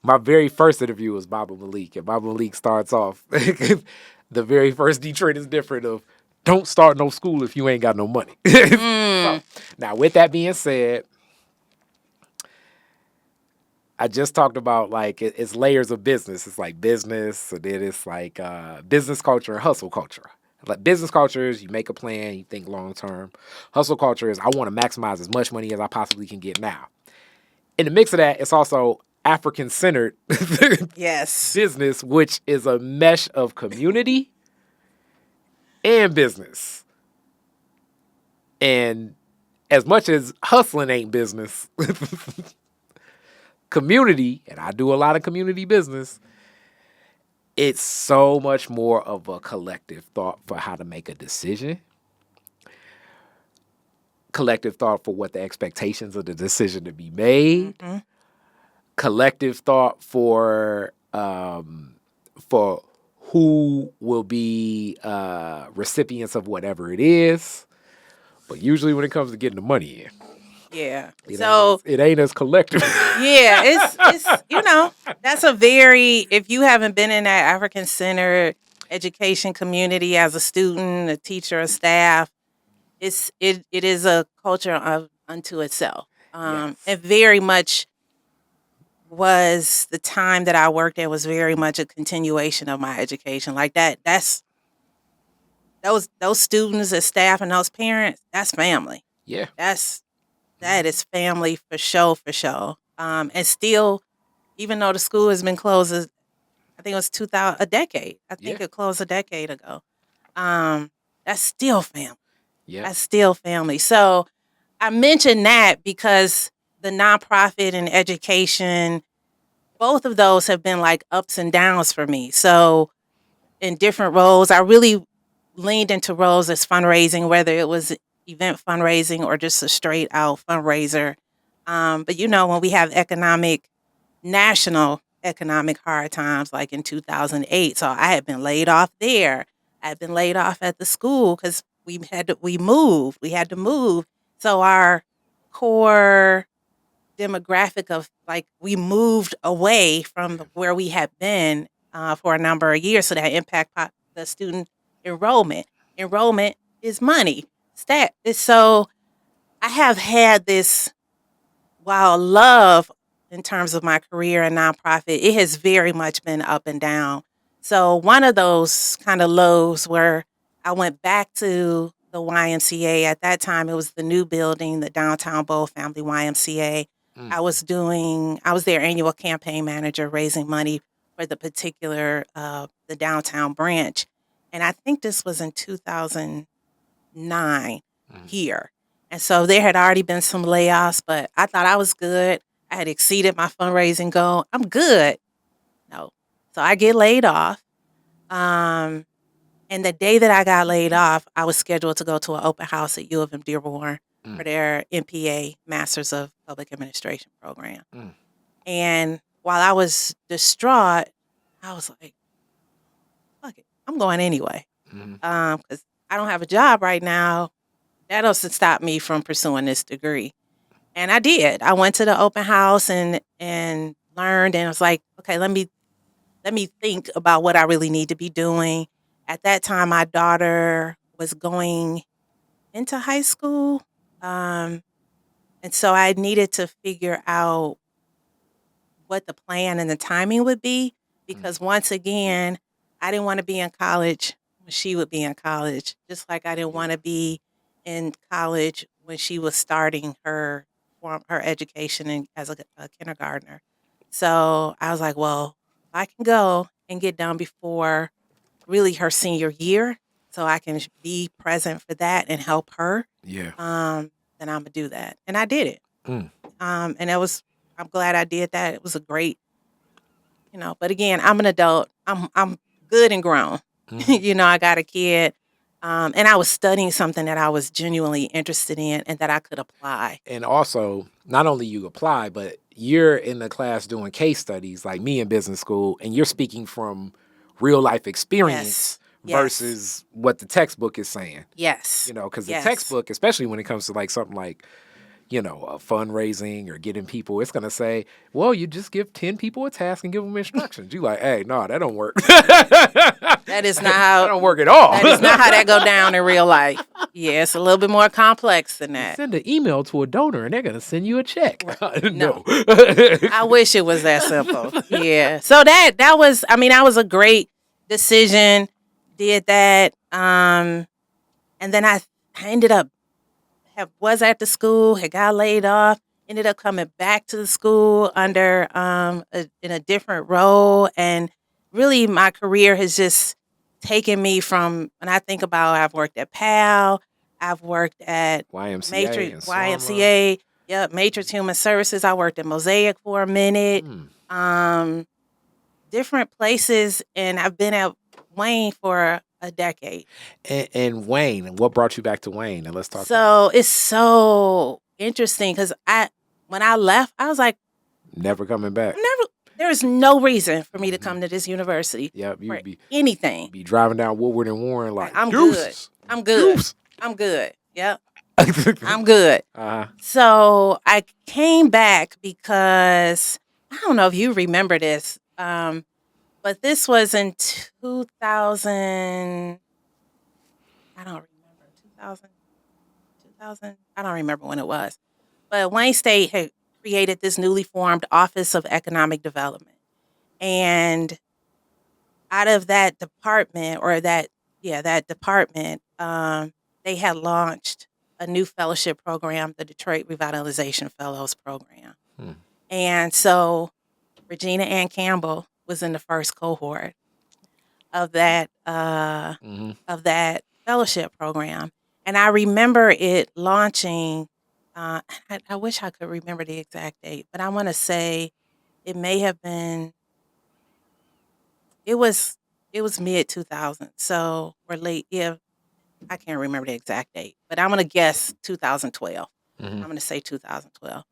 my very first interview was Baba Malik, and Baba Malik starts off, the very first Detroit is different of, don't start no school if you ain't got no money. So, now, with that being said, I just talked about, like, it's layers of business. It's like business, and then it's like business culture and hustle culture. Like, business culture is you make a plan, you think long term. Hustle culture is I want to maximize as much money as I possibly can get now. In the mix of that, it's also African-centered business, which is a mesh of community and business. And as much as hustling ain't business, community, and I do a lot of community business, it's so much more of a collective thought for how to make a decision. Collective thought for what the expectations of the decision to be made. Collective thought for who will be recipients of whatever it is. But usually when it comes to getting the money in, it ain't as collective. Yeah, it's that's a very, if you haven't been in that African-centered education community as a student, a teacher, a staff, it is a culture unto itself. It very much was the time that I worked there was very much a continuation of my education. Like that's those students, the staff, and those parents, that's family. Yeah. That is family for sure. And still, even though the school has been closed, I think it was a decade. I think it closed a decade ago. That's still family. Yeah. That's still family. So I mention that because the nonprofit and education, both of those have been like ups and downs for me. So in different roles, I really leaned into roles as fundraising, whether it was event fundraising or just a straight out fundraiser. But when we have national economic hard times, like in 2008, so I had been laid off there. I had been laid off at the school because we had to move. So our core demographic of, like, we moved away from where we had been for a number of years. So that impact the student enrollment. Enrollment is money. So I have had this, while love in terms of my career in nonprofit, it has very much been up and down. So one of those kind of lows where I went back to the YMCA. At that time, it was the new building, the Downtown Bowl Family YMCA. Mm. I was their annual campaign manager, raising money for the particular, the downtown branch. And I think this was in 2009 here. And so there had already been some layoffs, but I thought I was good. I had exceeded my fundraising goal. I'm good. No. So I get laid off. And the day that I got laid off, I was scheduled to go to an open house at U of M Dearborn for their MPA, Masters of Public Administration program. And while I was distraught, I was like, fuck it, I'm going anyway. Because I don't have a job right now. That doesn't stop me from pursuing this degree. And I did. I went to the open house and learned, and I was like, okay, let me think about what I really need to be doing. At that time, my daughter was going into high school. And so I needed to figure out what the plan and the timing would be, because once again, I didn't want to be in college when she would be in college, just like I didn't want to be in college when she was starting her education as a kindergartner. So I was like, well, I can go and get done before really her senior year, so I can be present for that and help her. Yeah. Then I'm gonna do that, and I did it. And I'm glad I did that. It was a great, But again, I'm an adult. I'm good and grown. I got a kid. And I was studying something that I was genuinely interested in and that I could apply. And also, not only you apply, but you're in the class doing case studies like me in business school, and you're speaking from real life experience versus what the textbook is saying. Yes. Because the textbook, especially when it comes to like something like, fundraising or getting people, it's going to say, well, you just give 10 people a task and give them instructions. You like, hey, no, that don't work. That is not how. That don't work at all. That is not how that go down in real life. Yeah, it's a little bit more complex than that. Send an email to a donor and they're going to send you a check. No. I wish it was that simple. Yeah. So that was a great decision. Did that. And then I ended up was at the school, had got laid off, ended up coming back to the school under in a different role, and really my career has just taken me from, when I think about, I've worked at PAL, I've worked at YMCA, Matrix Human Services, I worked at Mosaic for a minute, different places, and I've been at Wayne for a decade. And Wayne, what brought you back to Wayne? And let's talk. So it's so interesting because when I left, I was like, never coming back. There's no reason for me to come to this university. Yep, for anything. Be driving down Woodward and Warren like, I'm deuces. good. I'm good. Deuces. I'm good. Yep. I'm good. So I came back because I don't know if you remember this. But this was in 2000, I don't remember, 2000, I don't remember when it was. But Wayne State had created this newly formed Office of Economic Development. And out of that department, they had launched a new fellowship program, the Detroit Revitalization Fellows Program. And so Regina Ann Campbell was in the first cohort of that fellowship program, and I remember it launching. I wish I could remember the exact date, but I want to say it may have been. It was mid 2000, so we're late. Yeah, I can't remember the exact date, but I'm gonna guess 2012. I'm gonna say 2012.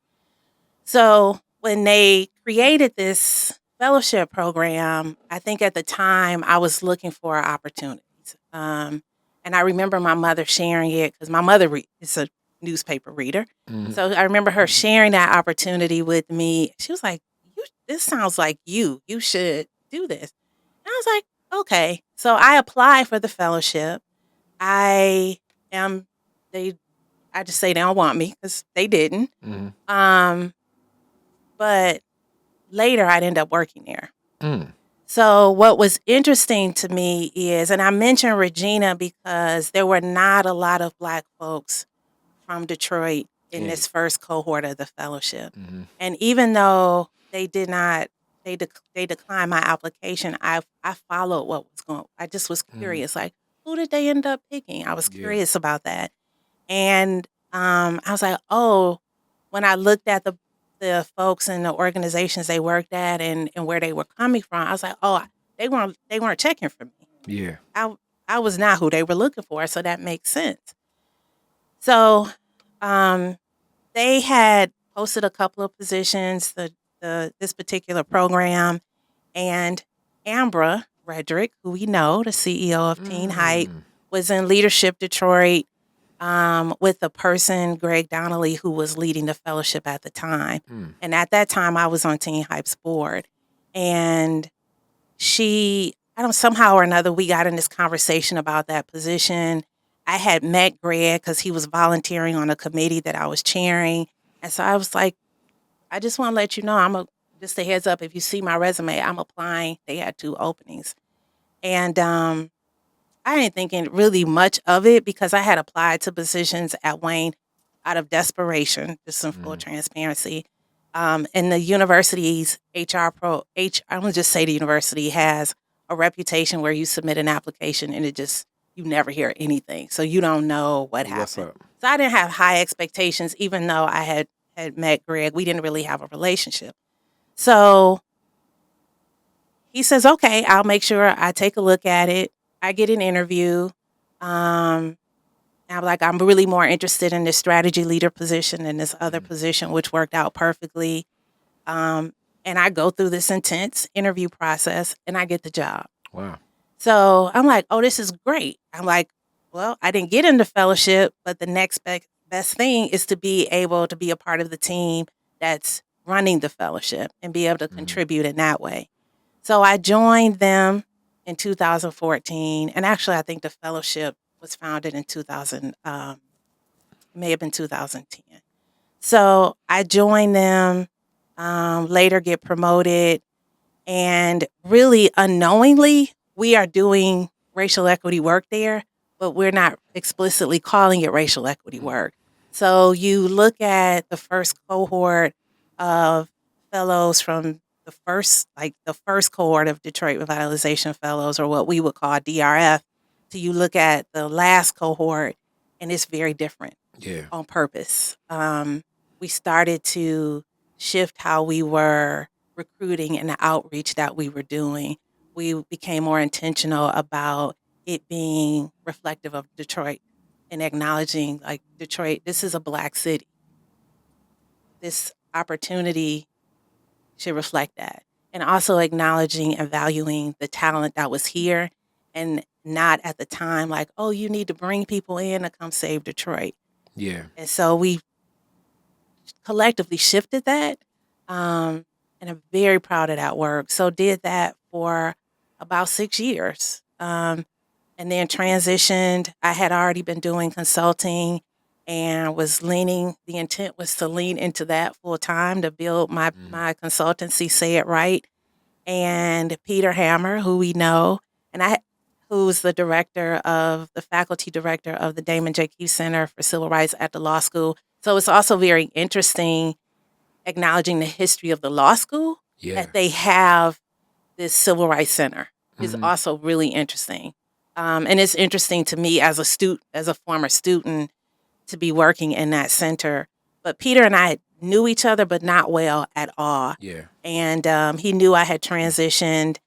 So when they created this fellowship program, I think at the time I was looking for opportunities. And I remember my mother sharing it because my mother is a newspaper reader. So I remember her sharing that opportunity with me. She was like, this sounds like you should do this. And I was like, okay. So I applied for the fellowship. I just say they don't want me because they didn't. But later I'd end up working there. Mm. So what was interesting to me is, and I mentioned Regina because there were not a lot of Black folks from Detroit in Yeah. this first cohort of the fellowship. Mm-hmm. And even though they did not, they declined my application, I followed what was going. I just was curious, like, who did they end up picking? I was Yeah. curious about that. And I was like, oh, when I looked at the folks and the organizations they worked at and where they were coming from, I was like, oh, they weren't checking for me. Yeah. I was not who they were looking for, so that makes sense. So they had posted a couple of positions, this particular program, and Ambra Redrick, who we know, the CEO of Teen Hype, was in Leadership Detroit with the person, Greg Donnelly, who was leading the fellowship at the time. And at that time, I was on Teen Hype's board. And somehow or another, we got in this conversation about that position. I had met Greg because he was volunteering on a committee that I was chairing. And so I was like, I just want to let you know, just a heads up, if you see my resume, I'm applying. They had 2 openings. And I didn't think really much of it because I had applied to positions at Wayne out of desperation, just some full transparency. And the university's I'm going to just say the university has a reputation where you submit an application and you never hear anything. So you don't know what happened. So I didn't have high expectations, even though I had met Greg. We didn't really have a relationship. So he says, okay, I'll make sure I take a look at it. I get an interview. I'm like, I'm really more interested in this strategy leader position than this other position, which worked out perfectly. And I go through this intense interview process and I get the job. Wow. So I'm like, oh, this is great. I'm like, well, I didn't get into fellowship, but the next best thing is to be able to be a part of the team that's running the fellowship and be able to contribute in that way. So I joined them in 2014. And actually, I think the fellowship was founded in 2000, may have been 2010. So I joined them, later get promoted. And really unknowingly, we are doing racial equity work there, but we're not explicitly calling it racial equity work. So you look at the first cohort of fellows from the first cohort of Detroit Revitalization Fellows, or what we would call DRF, so you look at the last cohort, and it's very different. Yeah. On purpose. We started to shift how we were recruiting and the outreach that we were doing. We became more intentional about it being reflective of Detroit and acknowledging, like, Detroit, this is a Black city. This opportunity should reflect that. And also acknowledging and valuing the talent that was here, and not at the time like, oh, you need to bring people in to come save Detroit. Yeah. And so we collectively shifted that. And I'm very proud of that work. So did that for about 6 years. And then transitioned. I had already been doing consulting and the intent was to lean into that full time to build my consultancy, Say It Right. And Peter Hammer, who we know, who's the faculty director of the Damon J. Keefe Center for Civil Rights at the law school. So it's also very interesting acknowledging the history of the law school, that they have this Civil Rights Center is also really interesting. And it's interesting to me as a former student, to be working in that center. But Peter and I knew each other, but not well at all. Yeah. And he knew I had transitioned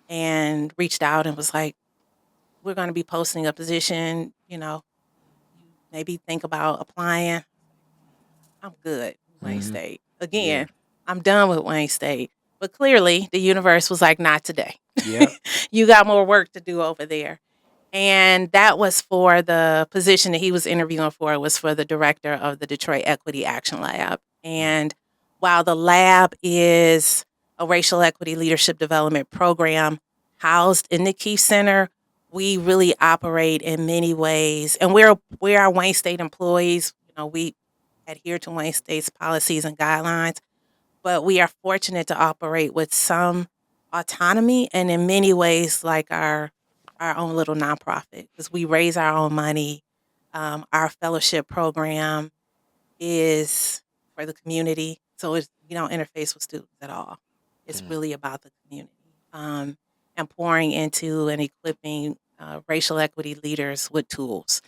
and reached out and was like, we're going to be posting a position, maybe think about applying. I'm good, Wayne State. Again, I'm done with Wayne State. But clearly, the universe was like, not today. Yep. You got more work to do over there. And that was for the position that he was interviewing for, was for the director of the Detroit Equity Action Lab. And while the lab is a racial equity leadership development program housed in the Keefe Center, we really operate in many ways. And we are Wayne State employees. We adhere to Wayne State's policies and guidelines. but we are fortunate to operate with some autonomy, and in many ways like our own little nonprofit, because we raise our own money. Our fellowship program is for the community, so we don't interface with students at all. It's really about the community, and pouring into and equipping racial equity leaders with tools.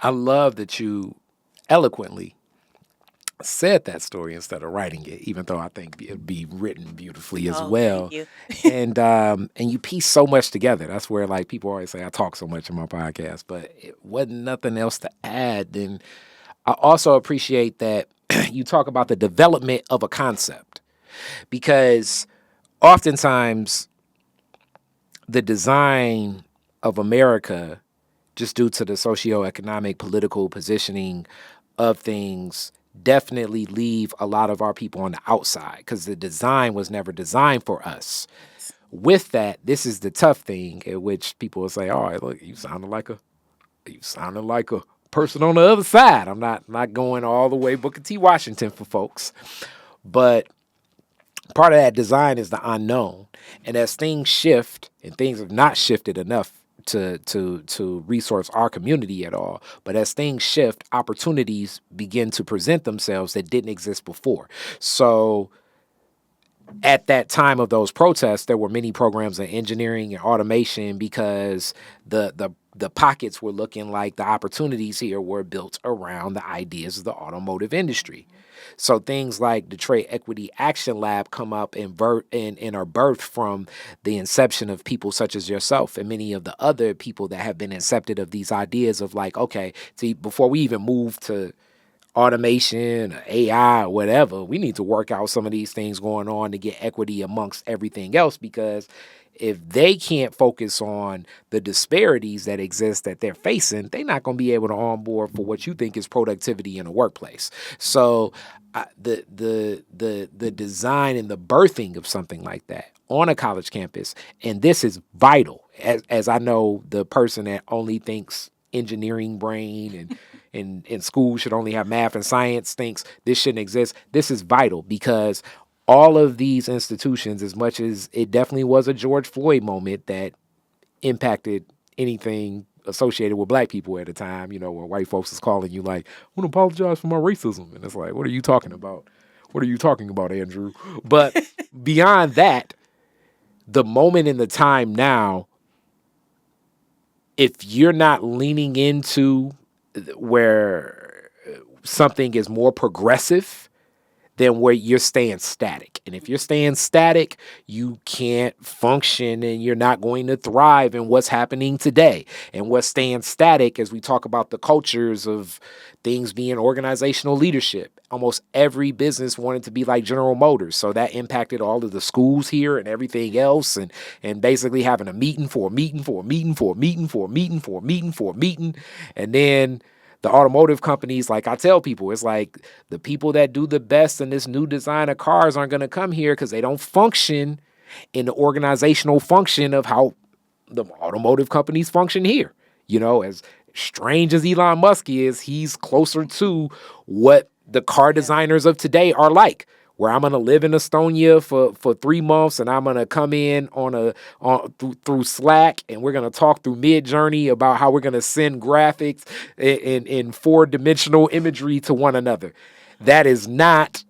I love that you eloquently said that story instead of writing it, even though I think it'd be written beautifully as Oh, well. thank you. And you piece so much together. That's where like people always say I talk so much in my podcast, but it wasn't nothing else to add. And I also appreciate that you talk about the development of a concept, because oftentimes the design of America, just due to the socioeconomic, political positioning of things, definitely leave a lot of our people on the outside because the design was never designed for us. With that, this is the tough thing, in which people will say, "All right, look, you sounded like a person on the other side." I'm not going all the way Booker T. Washington for folks, but part of that design is the unknown, and as things shift, and things have not shifted enough to resource our community at all. But as things shift, opportunities begin to present themselves that didn't exist before. So at that time of those protests, there were many programs in engineering and automation because the pockets were looking like the opportunities here were built around the ideas of the automotive industry. So things like Detroit Equity Action Lab come up and are birthed from the inception of people such as yourself and many of the other people that have been incepted of these ideas of like, okay, see, before we even move to automation, or AI, or whatever, we need to work out some of these things going on to get equity amongst everything else, because if they can't focus on the disparities that exist that they're facing, they're not going to be able to onboard for what you think is productivity in a workplace. So the design and the birthing of something like that on a college campus, and this is vital, as I know the person that only thinks engineering brain and in school should only have math and science thinks this shouldn't exist. This is vital because all of these institutions, as much as it definitely was a George Floyd moment that impacted anything associated with black people at the time, where white folks is calling you like, I want to apologize for my racism. And it's like, what are you talking about? What are you talking about, Andrew? But beyond that, the moment in the time now, if you're not leaning into where something is more progressive than where you're staying static. And if you're staying static, you can't function and you're not going to thrive in what's happening today. And what's staying static, as we talk about the cultures of things being organizational leadership, almost every business wanted to be like General Motors. So that impacted all of the schools here and everything else. And basically having a meeting for a meeting for a meeting for a meeting for a meeting for a meeting for a meeting. And then the automotive companies, like I tell people, it's like the people that do the best in this new design of cars aren't going to come here because they don't function in the organizational function of how the automotive companies function here. As strange as Elon Musk is, he's closer to what the car designers of today are like, where I'm going to live in Estonia for 3 months, and I'm going to come in through Slack, and we're going to talk through Midjourney about how we're going to send graphics in 4-dimensional imagery to one another. That is not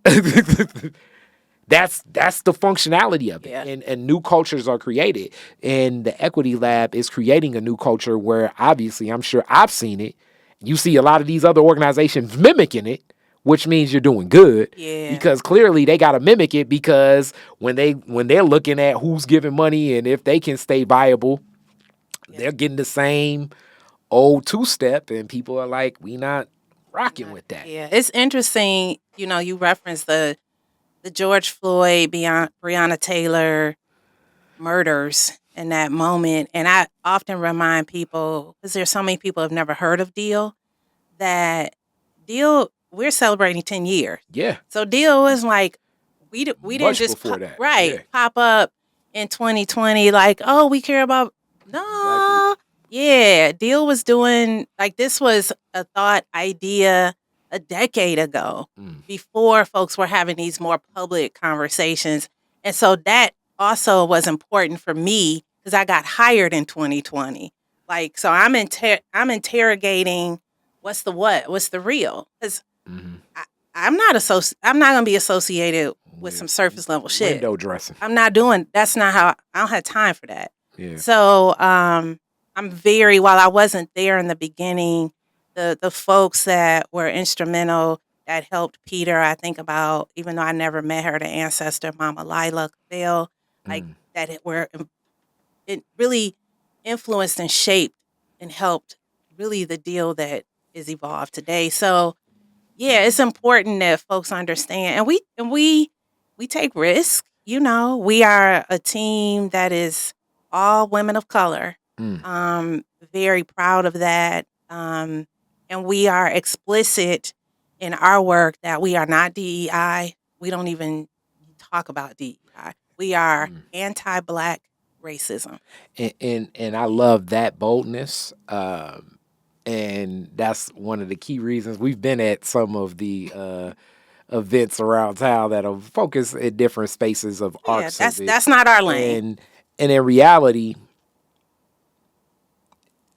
that's the functionality of it. Yeah. And new cultures are created, and the Equity Lab is creating a new culture where obviously I'm sure I've seen it. You see a lot of these other organizations mimicking it, which means you're doing good. Yeah. Because clearly they got to mimic it, because when they're looking at who's giving money and if they can stay viable, they're getting the same old two-step, and people are like, we not rocking with that. Yeah, it's interesting. You referenced the George Floyd, Breonna Taylor murders in that moment, and I often remind people, because there's so many people have never heard of Deal, that Deal, we're celebrating 10 years. Yeah. So Deal was like, we didn't just before that. pop up in 2020 like, oh, we care about no. Yeah, Deal was doing like, this was a thought idea a decade ago, Mm. before folks were having these more public conversations. And so that also was important for me because I got hired in 2020. Like, so I'm interrogating what's the real? Because Mhm. I'm not gonna be associated with some With surface level shit. window dressing. I'm not doing. That's not how. I don't have time for that. Yeah. So I'm very. While I wasn't there in the beginning, the folks that were instrumental that helped Peter. I think about, even though I never met her, the ancestor, Mama Lila Bell, like Mm. that it really influenced and shaped and helped really the deal that is evolved today. So yeah, it's important that folks understand, and we take risk. You know, we are a team that is all women of color. Mm. Very proud of that, and we are explicit in our work that we are not DEI. We don't even talk about DEI. We are Mm. anti-Black racism. And I love that boldness. And that's one of the key reasons we've been at some of the events around town that are focused in different spaces of Yeah, arcs of it. that's not our lane. And in reality,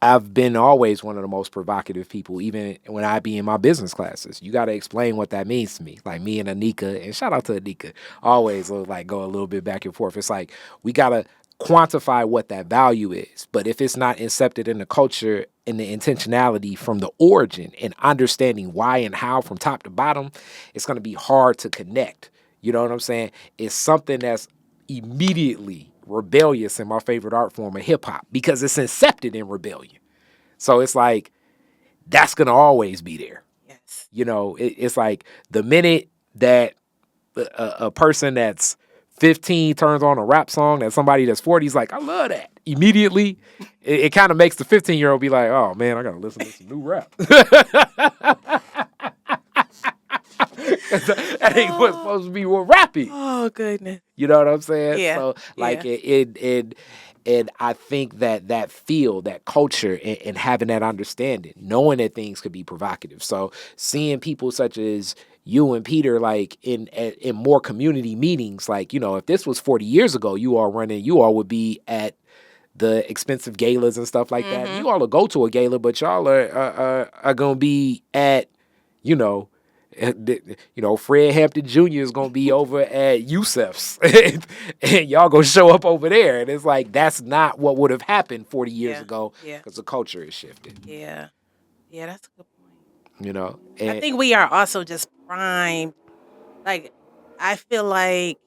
I've been always one of the most provocative people, even when I be in my business classes. You got to explain what that means to me. Like me and Anika, and shout out to Anika, always like go a little bit back and forth. It's like we got to quantify what that value is. But if it's not incepted in the culture and the intentionality from the origin and understanding why and how from top to bottom, it's going to be hard to connect. You know what I'm saying? It's something that's immediately rebellious in my favorite art form of hip hop because it's incepted in rebellion. So it's like that's gonna always be there. Yes. You know, it's like the minute that a person that's 15 turns on a rap song, that somebody that's 40 is like, I love that. Immediately, it kind of makes the 15-year-old be like, oh man, I gotta listen to some new rap. That ain't what's supposed to be what rap is. Oh goodness. You know what I'm saying? Yeah. So like Yeah. and I think that feel, that culture, and having that understanding, knowing that things could be provocative. So seeing people such as you and Peter, like in more community meetings, like, you know, if this was 40 years ago, you all would be at the expensive galas and stuff like that. You all will go to a gala, but y'all are gonna be at, you know, Fred Hampton Jr. is gonna be over at Yusef's, and y'all gonna show up over there, and it's like that's not what would have happened 40 years ago because the culture is shifted. Yeah, that's a good point. You know, I think we are also just primed. Like, I feel like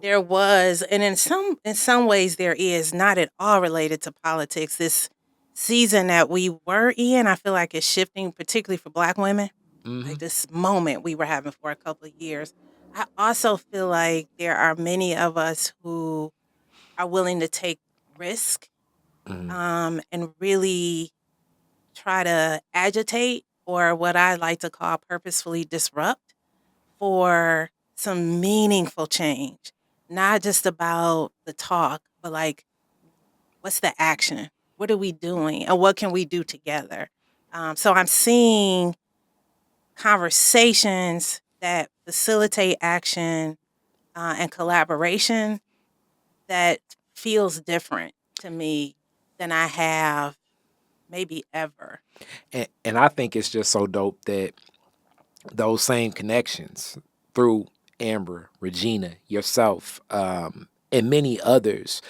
there was, and in some ways there is, not at all related to politics. This season that we were in, I feel like it's shifting, particularly for Black women. Like this moment we were having for a couple of years. I also feel like there are many of us who are willing to take risk, and really try to agitate, or what I like to call purposefully disrupt, for some meaningful change. Not just about the talk, but like, what's the action? What are we doing? And what can we do together? So I'm seeing conversations that facilitate action and collaboration that feels different to me than I have maybe ever. And I think it's just so dope that those same connections through Amber, Regina, yourself, and many others,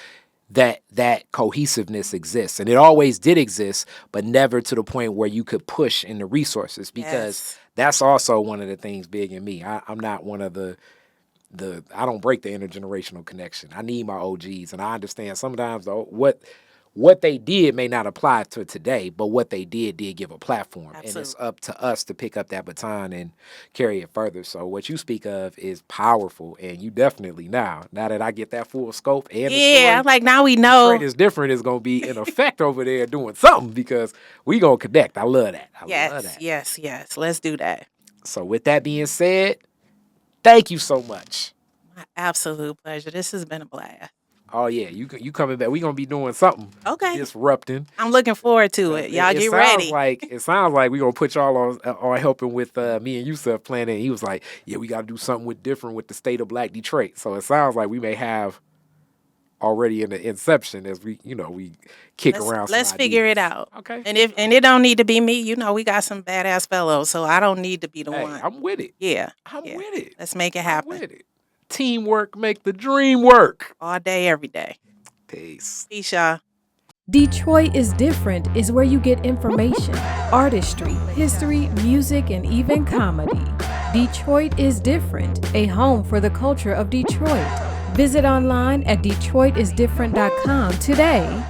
that cohesiveness exists, and it always did exist, but never to the point where you could push in the resources, because that's also one of the things big in me. I'm not one of the I don't break the intergenerational connection. I need my OGs, and I understand sometimes though what they did may not apply to today, but what they did give a platform. Absolutely. And it's up to us to pick up that baton and carry it further. So what you speak of is powerful, and you definitely now that I get that full scope and the story, like now we know Detroit is different is going to be in effect over there doing something, because we going to connect. I love that. I love that. Yes. Let's do that. So with that being said, thank you so much. My absolute pleasure. This has been a blast. Oh yeah, you coming back? We gonna be doing something. Okay. Disrupting. I'm looking forward to it. Y'all get ready. It sounds like we gonna put y'all on helping with me and Yusuf planning. He was like, yeah, we got to do something different with the state of Black Detroit. So it sounds like we may have already in the inception as we kick around. Let's figure it out. Okay. And it don't need to be me. We got some badass fellows, so I don't need to be the one. I'm with it. Yeah. I'm with it. Let's make it happen. I'm with it. Teamwork make the dream work. All day, every day. Peace. Peace, y'all. Detroit is Different is where you get information, artistry, history, music, and even comedy. Detroit is Different, a home for the culture of Detroit. Visit online at DetroitisDifferent.com today.